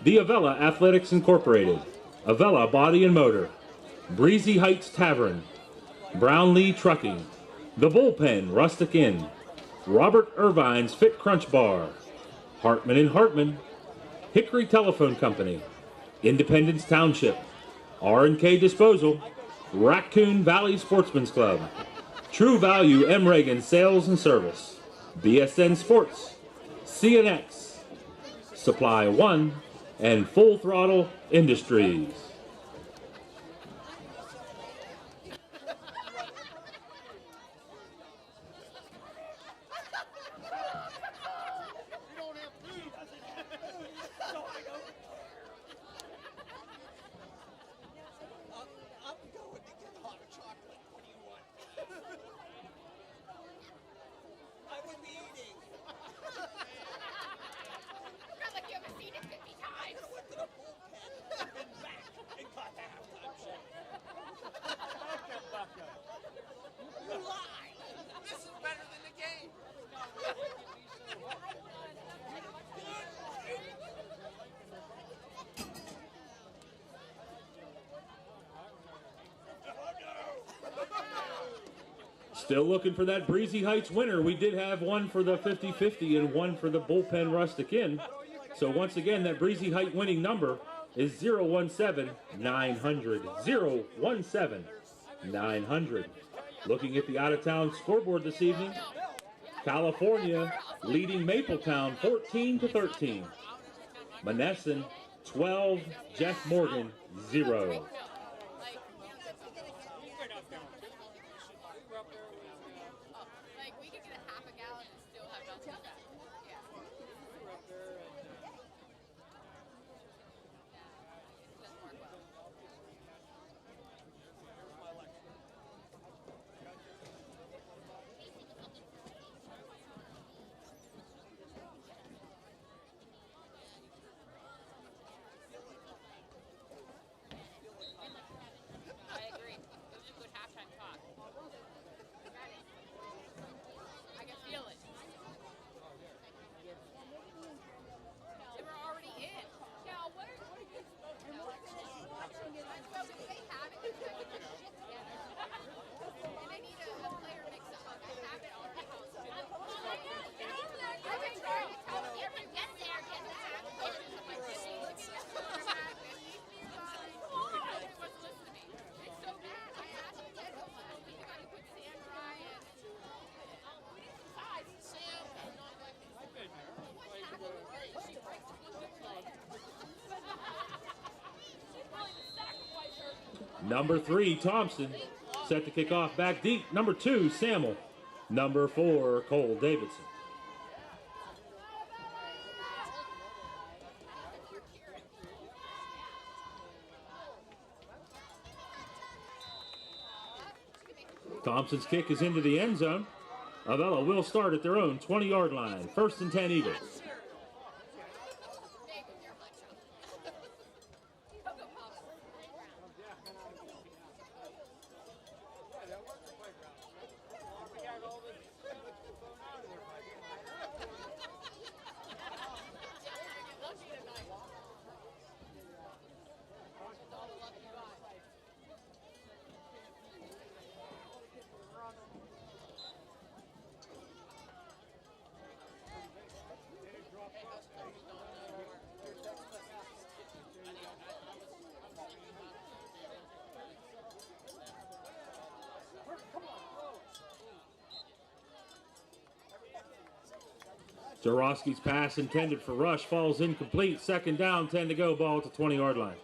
the Avella Athletics Incorporated, Avella Body and Motor, Breezy Heights Tavern, Brownlee Trucking, The Bullpen Rustic Inn, Robert Irvine's Fit Crunch Bar, Hartman & Hartman, Hickory Telephone Company, Independence Township, R&K Disposal, Raccoon Valley Sportsman's Club, True Value M. Reagan Sales and Service, BSN Sports, CNX, Supply One, and Full Throttle Industries. Still looking for that Breezy Heights winner. We did have one for the 50-50 and one for the Bullpen Rustic Inn. So once again, that Breezy Height winning number is 017-900. 017-900. Looking at the out-of-town scoreboard this evening, California leading Mapletown 14-13. Monessen 12, Jeff Morgan 0. Number 3, Thompson, set to kick off back deep. Number 2, Samuel. Number 4, Cole Davidson. Thompson's kick is into the end zone. Avella will start at their own 20-yard line. 1st and 10 Eagles. Jarowski's pass intended for Rush falls incomplete. Second down, 10 to go, ball at the 20-yard line.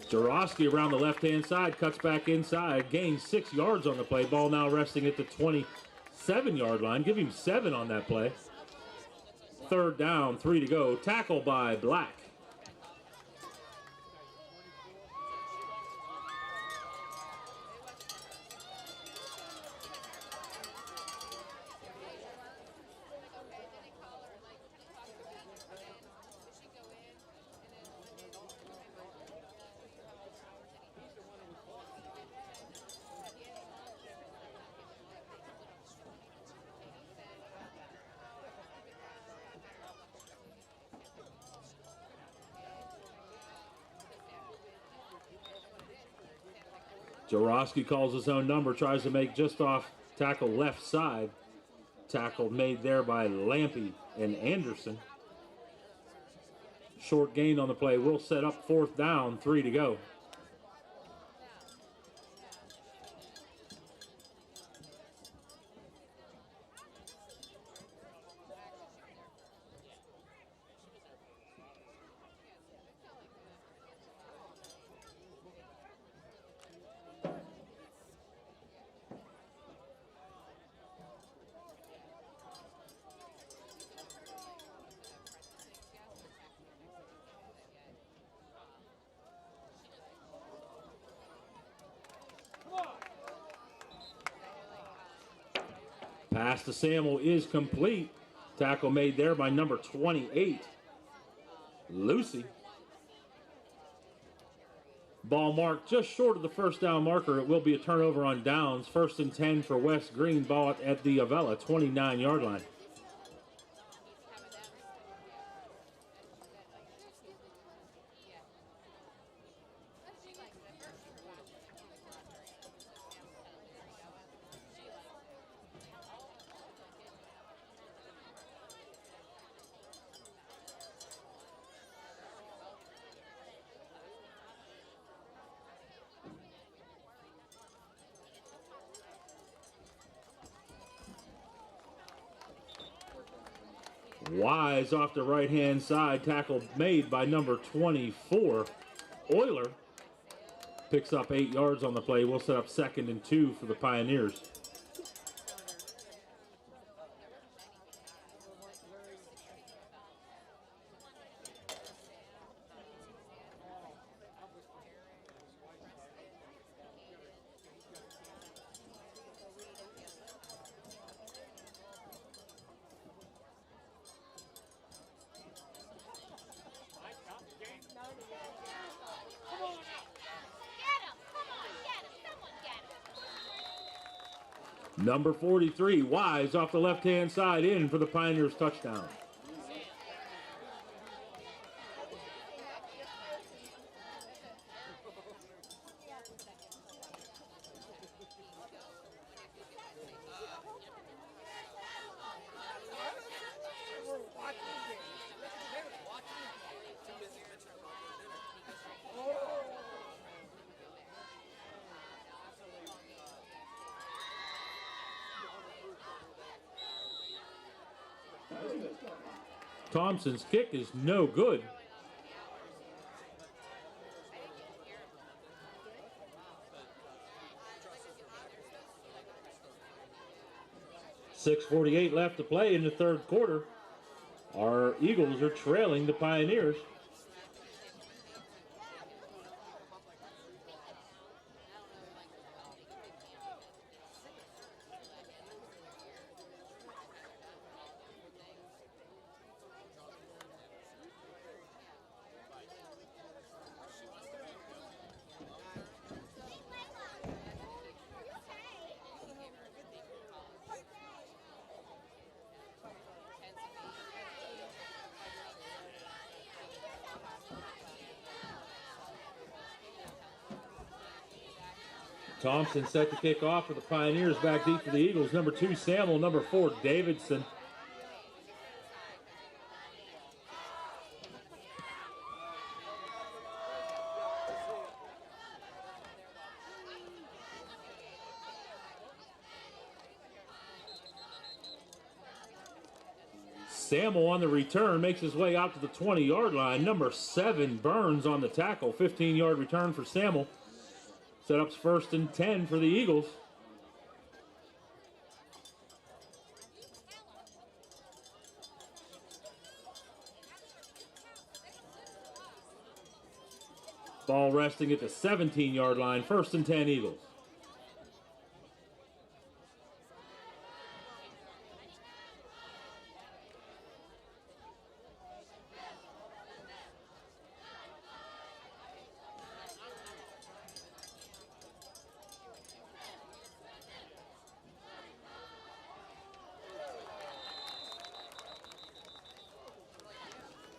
Jarowski around the left-hand side, cuts back inside, gains 6 yards on the play. Ball now resting at the 27-yard line. Give him 7 on that play. Third down, 3 to go. Tackle by Black. Jarowski calls his own number, tries to make just off tackle left side. Tackle made there by Lampy and Anderson. Short gain on the play will set up fourth down, 3 to go. Pass to Samuel is complete. Tackle made there by number 28, Lucy. Ball marked just short of the first down marker. It will be a turnover on downs. 1st and 10 for West Greene. Ball at the Avella 29-yard line. Wise off the right-hand side. Tackle made by number 24, Euler. Picks up 8 yards on the play. We'll set up 2nd and 2 for the Pioneers. Number 43, Wise off the left-hand side in for the Pioneers touchdown. Thompson's kick is no good. .6:48 left to play in the third quarter. Our Eagles are trailing the Pioneers. Thompson set to kick off for the Pioneers. Back deep for the Eagles. Number 2, Samuel. Number 4, Davidson. Samuel on the return makes his way out to the 20-yard line. Number 7, Burns on the tackle. 15-yard return for Samuel. Setups 1st and 10 for the Eagles. Ball resting at the 17-yard line. 1st and 10 Eagles.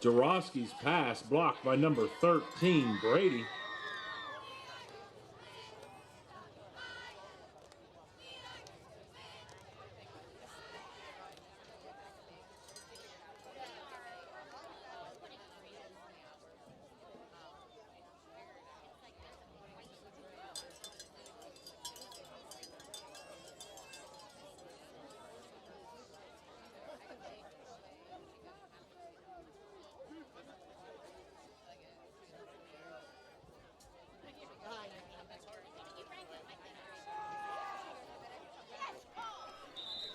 Jarowski's pass blocked by number 13, Brady.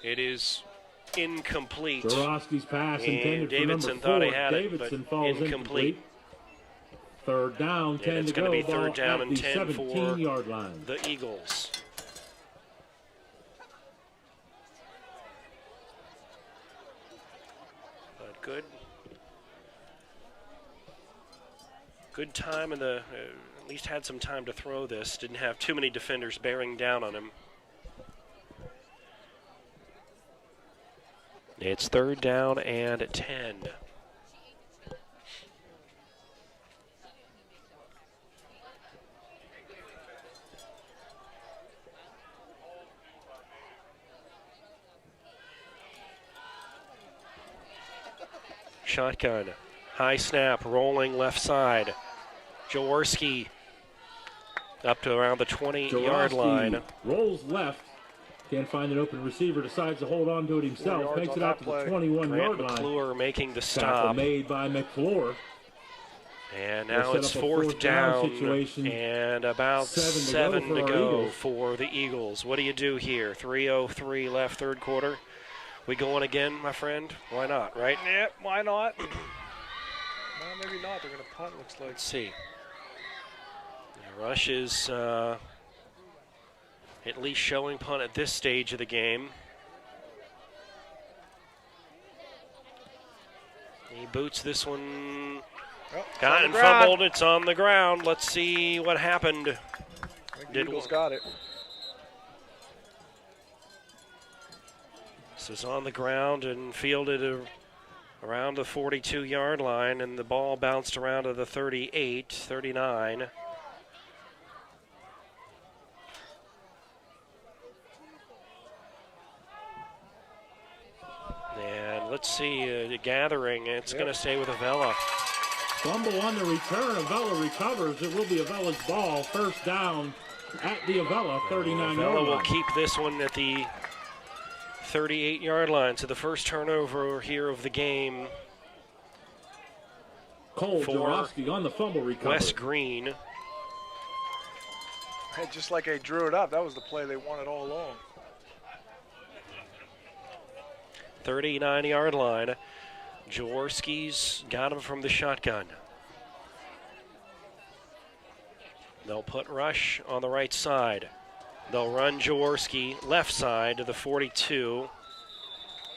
It is incomplete. Jarowski's pass and intended Davidson for number 4. thought he had Davidson it, but falls incomplete. 3rd down, 10 it's to go. going to be 3rd Ball down at and the 10 for 17-yard line. the Eagles. But good time in the, at least had some time to throw this. Didn't have too many defenders bearing down on him. It's 3rd down and 10. Shotgun, high snap, rolling left side. Jaworski up to around the 20-yard line. Rolls left. Can't find an open receiver. Decides to hold on to it himself. Makes it out to the 21-yard line. McClure making the Tackle stop. made by McClure. And now it's 4th down and about 7 to go for the Eagles. What do you do here? 3:03 left, 3rd quarter. We going again, my friend? Why not, right? Yep, why not? Well, maybe not. They're going to punt, looks like. Let's see. The rush is at least showing punt at this stage of the game. He boots this one. Got it and fumbled. It's on the ground. Let's see what happened. I think the Eagles got it. This is on the ground and fielded around the 42-yard line, and the ball bounced around to the 38, 39. And let's see, the gathering. It's going to stay with Avella. Fumble on the return. Avella recovers. It will be Avella's ball. 1st down at the Avella 39-yard line. Avella will keep this one at the 38-yard line. So the first turnover here of the game. Cole Jaworski on the fumble recovery. Wes Greene. Hey, just like they drew it up, that was the play they wanted all along. 39-yard line. Jaworski's got him from the shotgun. They'll put Rush on the right side. They'll run Jaworski left side to the 42.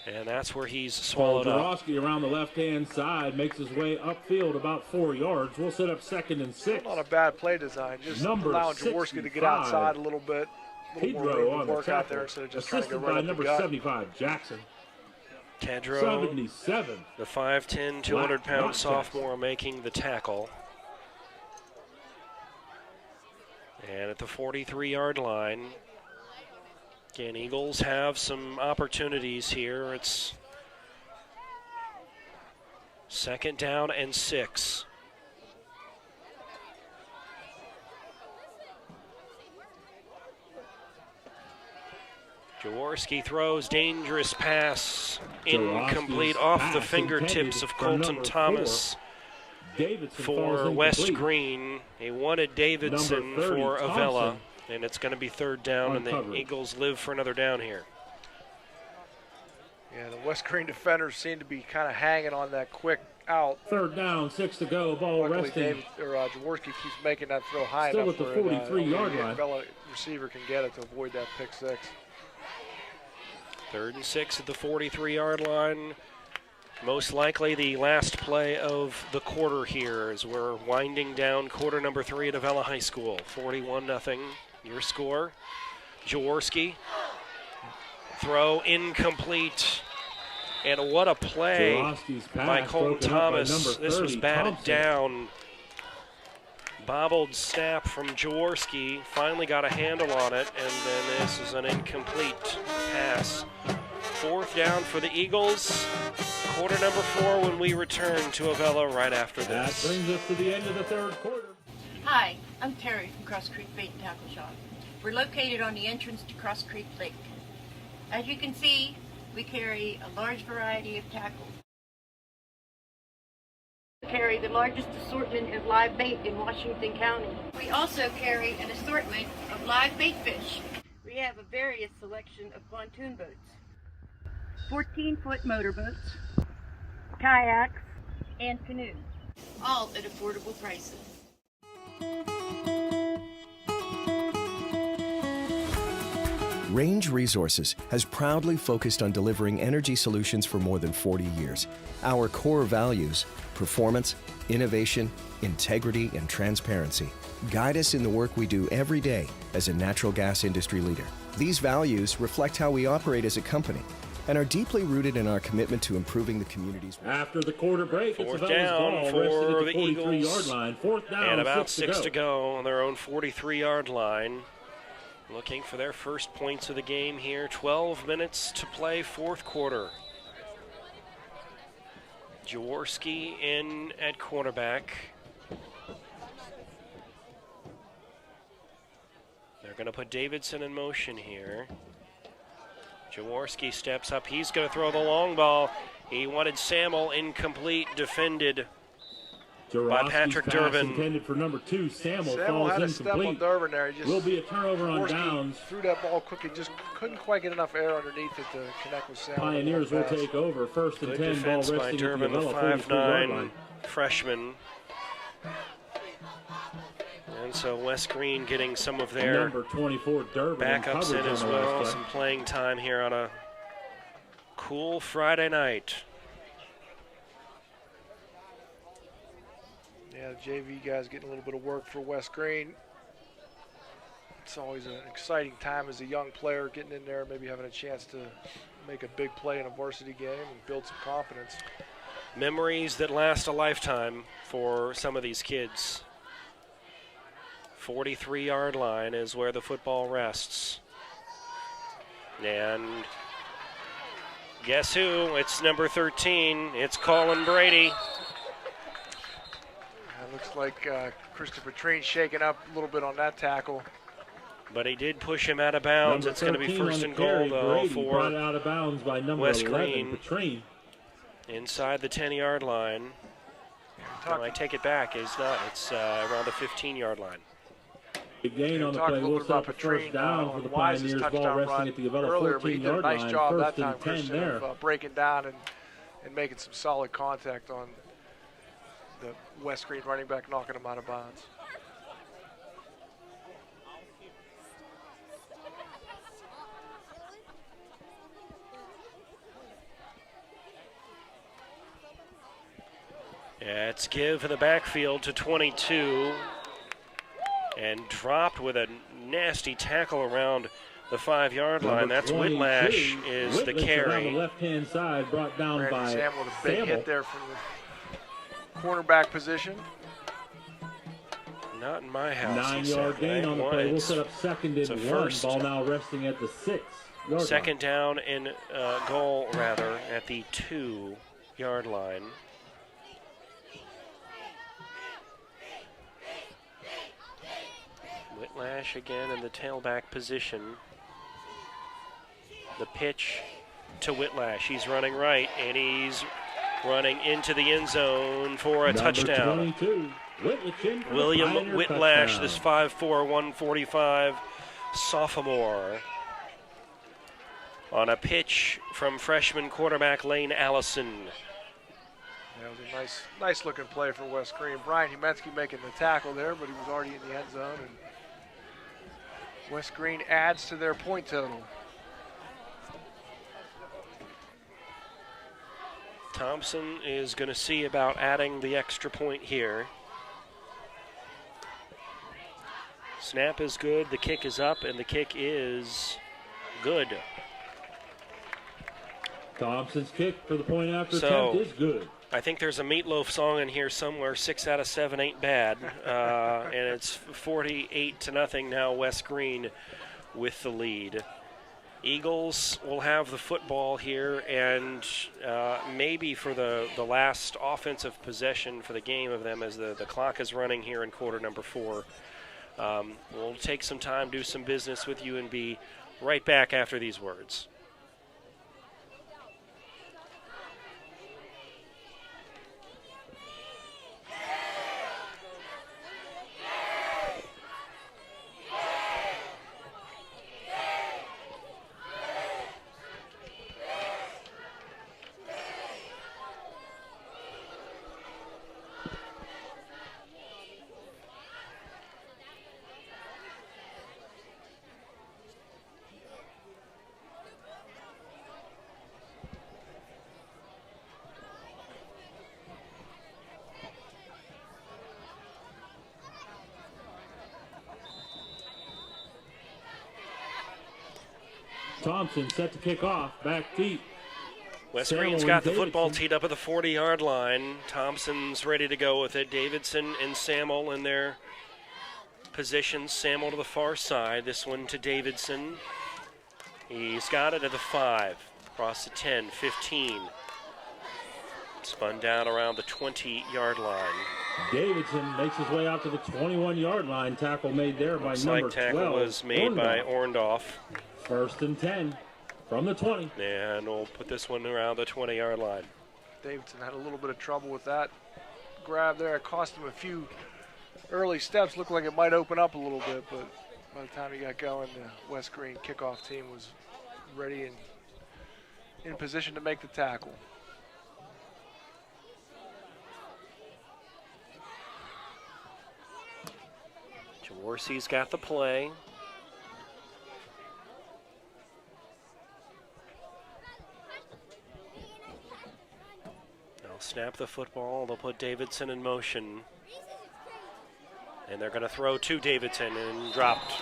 And that's where he's swallowed up. Jaworski around the left-hand side makes his way upfield about 4 yards. We'll set up 2nd and 6. Not a bad play design. Just allowing Jaworski to get outside a little bit. A little more room to work out there instead of just trying to go right up the gut. Assisted by number 75, Jackson. Tedrow, 77. The 5'10", 200-pound sophomore making the tackle. And at the 43-yard line, again, Eagles have some opportunities here. It's 2nd down and 6. Jaworski throws, dangerous pass, incomplete off the fingertips of Colton Thomas for West Greene. He wanted Davidson for Avella, and it's going to be 3rd down, and the Eagles live for another down here. Yeah, the West Greene defenders seem to be kind of hanging on that quick out. 3rd down, 6 to go, ball resting. Jaworski keeps making that throw high Still enough at the 43-yard line. Avella receiver can get it to avoid that pick 6. 3rd and 6 at the 43-yard line. Most likely the last play of the quarter here as we're winding down quarter number 3 at Avella High School. 41-0, your score. Jaworski, throw incomplete. And what a play by Colton Thomas. This was batted down. Bobbled snap from Jaworski, finally got a handle on it, and then this is an incomplete pass. 4th down for the Eagles. Quarter number 4 when we return to Avella right after this. That brings us to the end of the 3rd quarter. Hi, I'm Terry from Cross Creek Bait and Tackle Shop. We're located on the entrance to Cross Creek Lake. As you can see, we carry a large variety of tackle. We carry the largest assortment of live bait in Washington County. We also carry an assortment of live bait fish. We have a various selection of pontoon boats, 14-foot motorboats, kayaks, and canoes, all at affordable prices. Range Resources has proudly focused on delivering energy solutions for more than 40 years. Our core values, performance, innovation, integrity, and transparency, guide us in the work we do every day as a natural gas industry leader. These values reflect how we operate as a company and are deeply rooted in our commitment to improving the communities. After the quarter break, it's 4th down ball, for the Eagles, 43-yard line. 4th down, and about 6 to go on their own 43-yard line. Looking for their first points of the game here. 12 minutes to play, 4th quarter. Jaworski in at quarterback. They're going to put Davidson in motion here. Jaworski steps up. He's going to throw the long ball. He wanted Samuel, incomplete, defended by Patrick Durbin. Intended for number 2. Samuel had falls a step on incomplete. Durbin there. He just Will be a turnover on downs. Threw that ball quickly, just couldn't quite get enough air underneath it to connect with Samuel. Pioneers will take over. 1st and 10, ball defense by resting Durbin, at the the 5'9" freshman. And so West Greene getting some of their number 24 Durbin backups in as well. Some playing time here on a cool Friday night. Yeah, the JV guys getting a little bit of work for West Greene. It's always an exciting time as a young player getting in there, maybe having a chance to make a big play in a varsity game and build some confidence. Memories that last a lifetime for some of these kids. 43-yard line is where the football rests. And guess who? It's number 13. It's Colin Brady. It looks like Christopher Treen shaking up a little bit on that tackle. But he did push him out of bounds. It's going to be 1st and goal, though, for out of bounds by number West 11, Greene. Inside the 10-yard line. No, I take it back. It's not. It's around the 15-yard line. Big gain on the play. We'll set the 1st down for the Pioneers. Ball resting at the Avella 14-yard line. Nice job that 1st time, and 10 Christian, there. of breaking down and making some solid contact on the West Greene running back, knocking him out of bounds. Yeah, it's give in the backfield to 22. And dropped with a nasty tackle around the 5-yard line. That's Whitlash is the carry. On the left-hand side, brought down Brandon by Samuel with a big hit there from the cornerback position. Not in my house. 9-yard gain on the play. We'll set up second and one. First. Ball now resting at the 6-yard Second down and goal, rather, at the 2-yard line. Whitlash again in the tailback position. The pitch to Whitlash. He's running right, and he's running into the end zone for a touchdown. 22. William Whitlash, touchdown. this 5'4", 145 sophomore, on a pitch from freshman quarterback Lane Allison. That was a nice looking play for West Greene. Brian Humetsky making the tackle there, but he was already in the end zone. And West Greene adds to their point total. Thompson is going to see about adding the extra point here. Snap is good, the kick is up, and the kick is good. Thompson's kick for the point after attempt is good. I think there's a Meatloaf song in here somewhere, 6 out of 7 ain't bad. And it's 48-0 now, West Greene with the lead. Eagles will have the football here, and maybe for the last offensive possession for the game of them, as the clock is running here in quarter number 4. We'll take some time, do some business with you, and be right back after these words. Thompson set to kick off, back deep. West Greene's got the football teed up at the 40-yard line. Thompson's ready to go with it. Davidson and Samuel in their positions. Samuel to the far side. This one to Davidson. He's got it at the 5. Across the 10, 15. Spun down around the 20-yard line. Davidson makes his way out to the 21-yard line. Tackle made there by number 12. Tackle was made by Orndorff. First and 10 from the 20. And we'll put this one around the 20-yard line. Davidson had a little bit of trouble with that grab there. It cost him a few early steps. Looked like it might open up a little bit, but by the time he got going, the West Greene kickoff team was ready and in position to make the tackle. Jaworski's got the play. They'll snap the football. They'll put Davidson in motion. And they're going to throw to Davidson and dropped.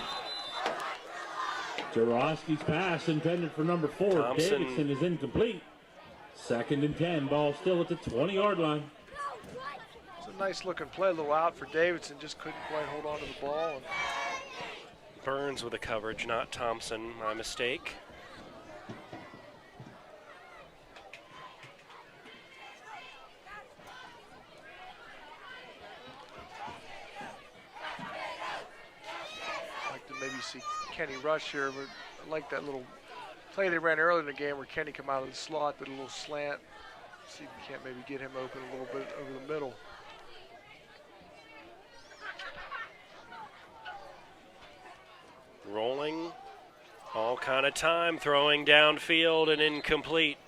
Jaworski's pass intended for number 4. Thompson. Davidson is incomplete. Second and 10. Ball still at the 20-yard line. It's a nice looking play. A little out for Davidson. Just couldn't quite hold on to the ball. And Burns with the coverage, not Thompson. My mistake. I'd like to maybe see Kenny rush here, but I like that little play they ran earlier in the game where Kenny come out of the slot, did a little slant. See if we can't maybe get him open a little bit over the middle. Rolling, all kind of time, throwing downfield and incomplete.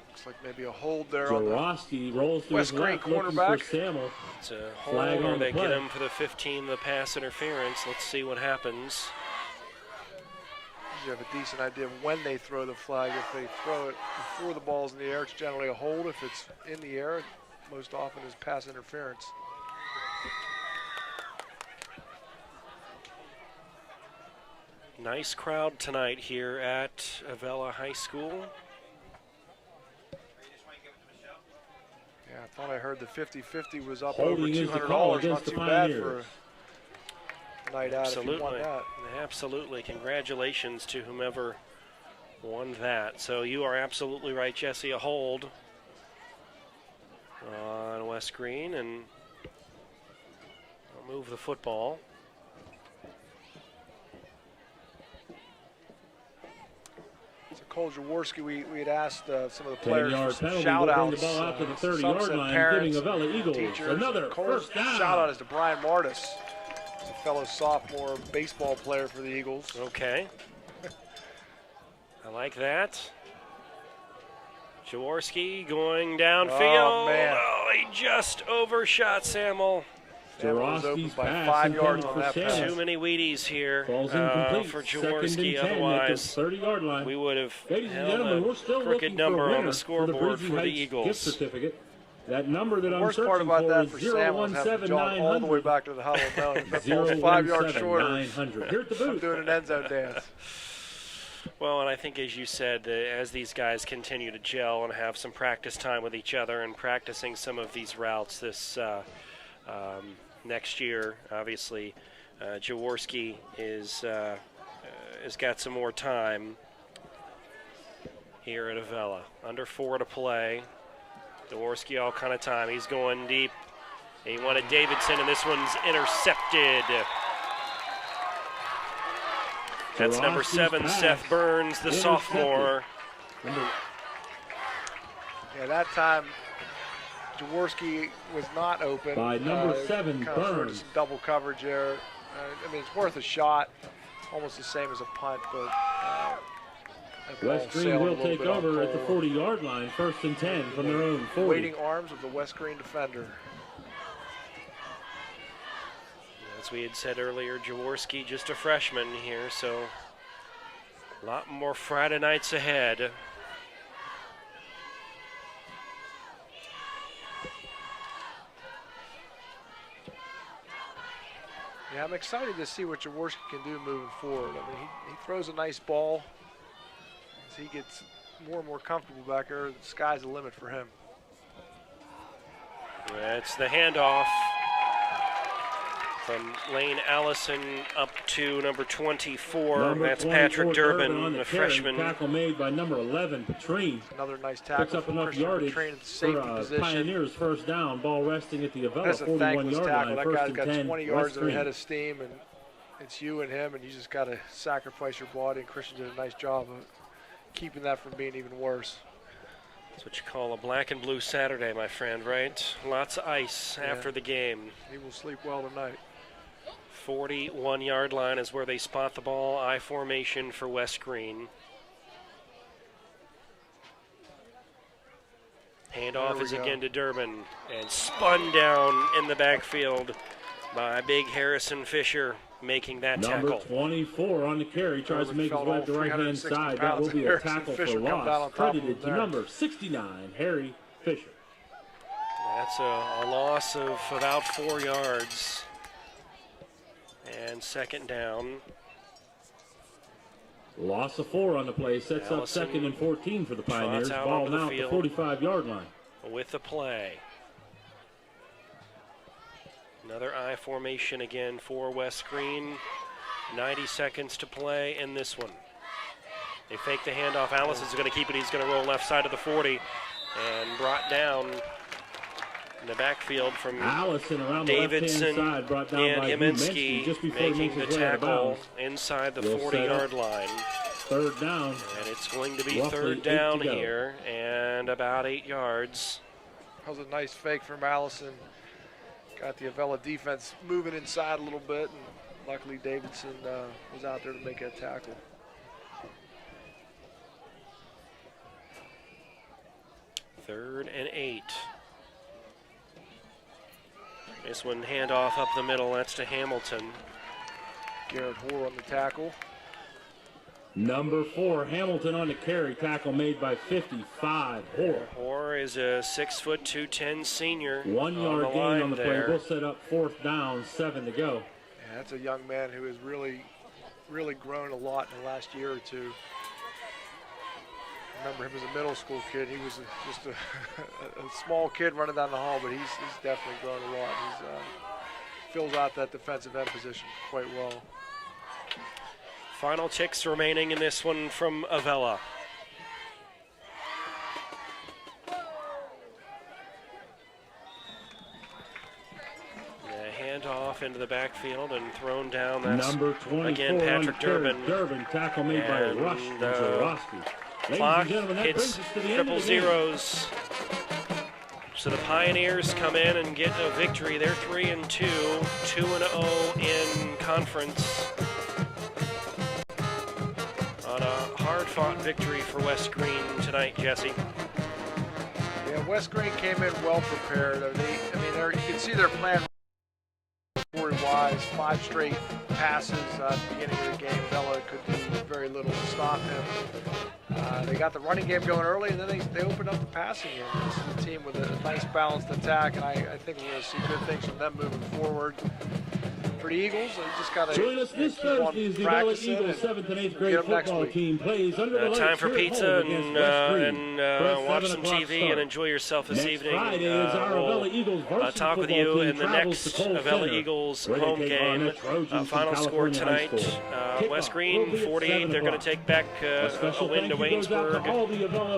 Looks like maybe a hold there Jaworski rolls to West his Greene left, looking cornerback. for Samuel. It's a Flag hold, on or the they play. get him for the 15, the pass interference. Let's see what happens. You have a decent idea of when they throw the flag. If they throw it before the ball's in the air, it's generally a hold. If it's in the air, most often is pass interference. Nice crowd tonight here at Avella High School. Yeah, I thought I heard the 50-50 was up Holding over is the call $200. Not against the too bad for Pioneers. night out if you won that. Absolutely. Congratulations to whomever won that. So you are absolutely right, Jesse. A hold on West Greene, and I'll move the football. Cole Jaworski, we had asked some of the players for some shout-outs. The ball out to the 30-yard line, parents, giving Avella Eagles teachers. another first down. Shout-out is to Brian Martis, a fellow sophomore baseball player for the Eagles. Okay. I like that. Jaworski going downfield. Oh, man. Oh, he just overshot Samuel. Was open by 5 yards on that pass. Too many Wheaties here for Jaworski. 10 Otherwise, 30-yard line. we would have Ladies and held gentlemen, a we're still crooked looking number for a on the scoreboard Breezy for the Heights Eagles. Gift certificate. That number that The I'm worst searching part about for that is for Sam was having to jump all the way back to the huddle. No, if that ball's 5 yards shorter, Here at the booth. I'm doing an end zone dance. Well, and I think, as you said, as these guys continue to gel and have some practice time with each other and practicing some of these routes this next year, obviously, Jaworski has got some more time here at Avella. Under 4 to play. Jaworski all kind of time. He's going deep. He wanted Davidson, and this one's intercepted. That's number 7, Seth Burns, the sophomore. Yeah, that time Jaworski was not open. By number 7, Burns. Some double coverage there. I mean, it's worth a shot. Almost the same as a punt, but West Greene will take over at the 40-yard line, 1st and 10 from their own 40. Waiting arms of the West Greene defender. As we had said earlier, Jaworski just a freshman here, so a lot more Friday nights ahead. Yeah, I'm excited to see what Jaworski can do moving forward. I mean, he throws a nice ball. As he gets more and more comfortable back there, the sky's the limit for him. That's the handoff from Lane Allison up to number 24. That's Patrick Durbin, the freshman. Tackle made by number 11, Petrine. Another nice tackle. Picks up enough yardage for Pioneers first down. Ball resting at the Avella 41-yard line. That guy's got 20 yards ahead of steam, and it's you and him, and you just got to sacrifice your body. And Christian did a nice job of keeping that from being even worse. That's what you call a black and blue Saturday, my friend, right? Lots of ice after the game. He will sleep well tonight. 41-yard line is where they spot the ball. I formation for West Greene. Handoff is again to Durbin and spun down in the backfield by big Harrison Fisher, making that tackle. Number 24 on the carry, tries to make his way to the right-hand side. That will be a tackle for loss. Credited to number 69, Harry Fisher. That's a loss of about 4 yards. And second down. Loss of 4 on the play. Sets Allison up 2nd and 14 for the Pioneers. Ball now at the 45-yard line. With the play. Another I formation again for West Greene. 90 seconds to play in this one. They fake the handoff. Allison's going to keep it. He's going to roll left side of the 40 and brought down in the backfield from Allison around Davidson the side, brought down and by Yeminski, just before making the tackle inside the 40-yard line. Third down. And it's going to be third down here and about 8 yards. That was a nice fake from Allison. Got the Avella defense moving inside a little bit, and luckily Davidson was out there to make that tackle. Third and 8. This one handoff up the middle. That's to Hamilton. Garrett Hoare on the tackle. Number 4, Hamilton on the carry. Tackle made by 55, Hoare. Hoare is a 6', 210 senior. 1 yard gain on the play. We'll set up 4th down, 7 to go. Yeah, that's a young man who has really grown a lot in the last year or two. I remember him as a middle school kid. He was just a small kid running down the hall, but he's definitely grown a lot. fills out that defensive end position quite well. Final ticks remaining in this one from Avella. Handoff into the backfield and thrown down. That's number 24 again Patrick Durbin. Durbin, tackle made by Rush and Zarowski. Clock hits triple zeros. So the Pioneers come in and get a victory. They're 3-2, 2-0 in conference. On a hard-fought victory for West Greene tonight, Jesse. Yeah, West Greene came in well prepared. You can see their plan wise. 5 straight passes at the beginning of the game. Avella could do very little to stop him. They got the running game going early, and then they opened up the passing game. This is a team with a nice balanced attack, and I think we're going to see good things from them moving forward. For the Eagles, they just got to join us this Thursday as the Avella Eagles 7th and 8th grade football team plays under the lights. Time for pizza and watch some TV start. and enjoy yourself this evening. Friday is our Avella Eagles talk with you in the next Avella Eagles home game. Final score tonight, West Greene 48. They're going to take back a win to Waynesburg.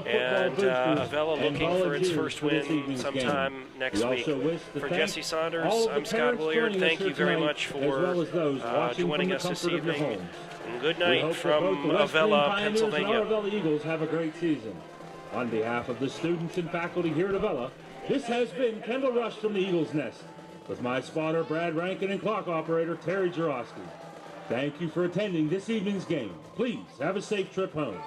And Avella looking for its first win sometime next week. For Jesse Saunders, I'm Scott Williard. Thank you very much for joining us this evening. And good night from Avella, Pennsylvania. Our Avella Eagles have a great season. On behalf of the students and faculty here at Avella, this has been Kendall Rush from the Eagles Nest, with my spotter Brad Rankin and clock operator Terry Jarosky. Thank you for attending this evening's game. Please have a safe trip home.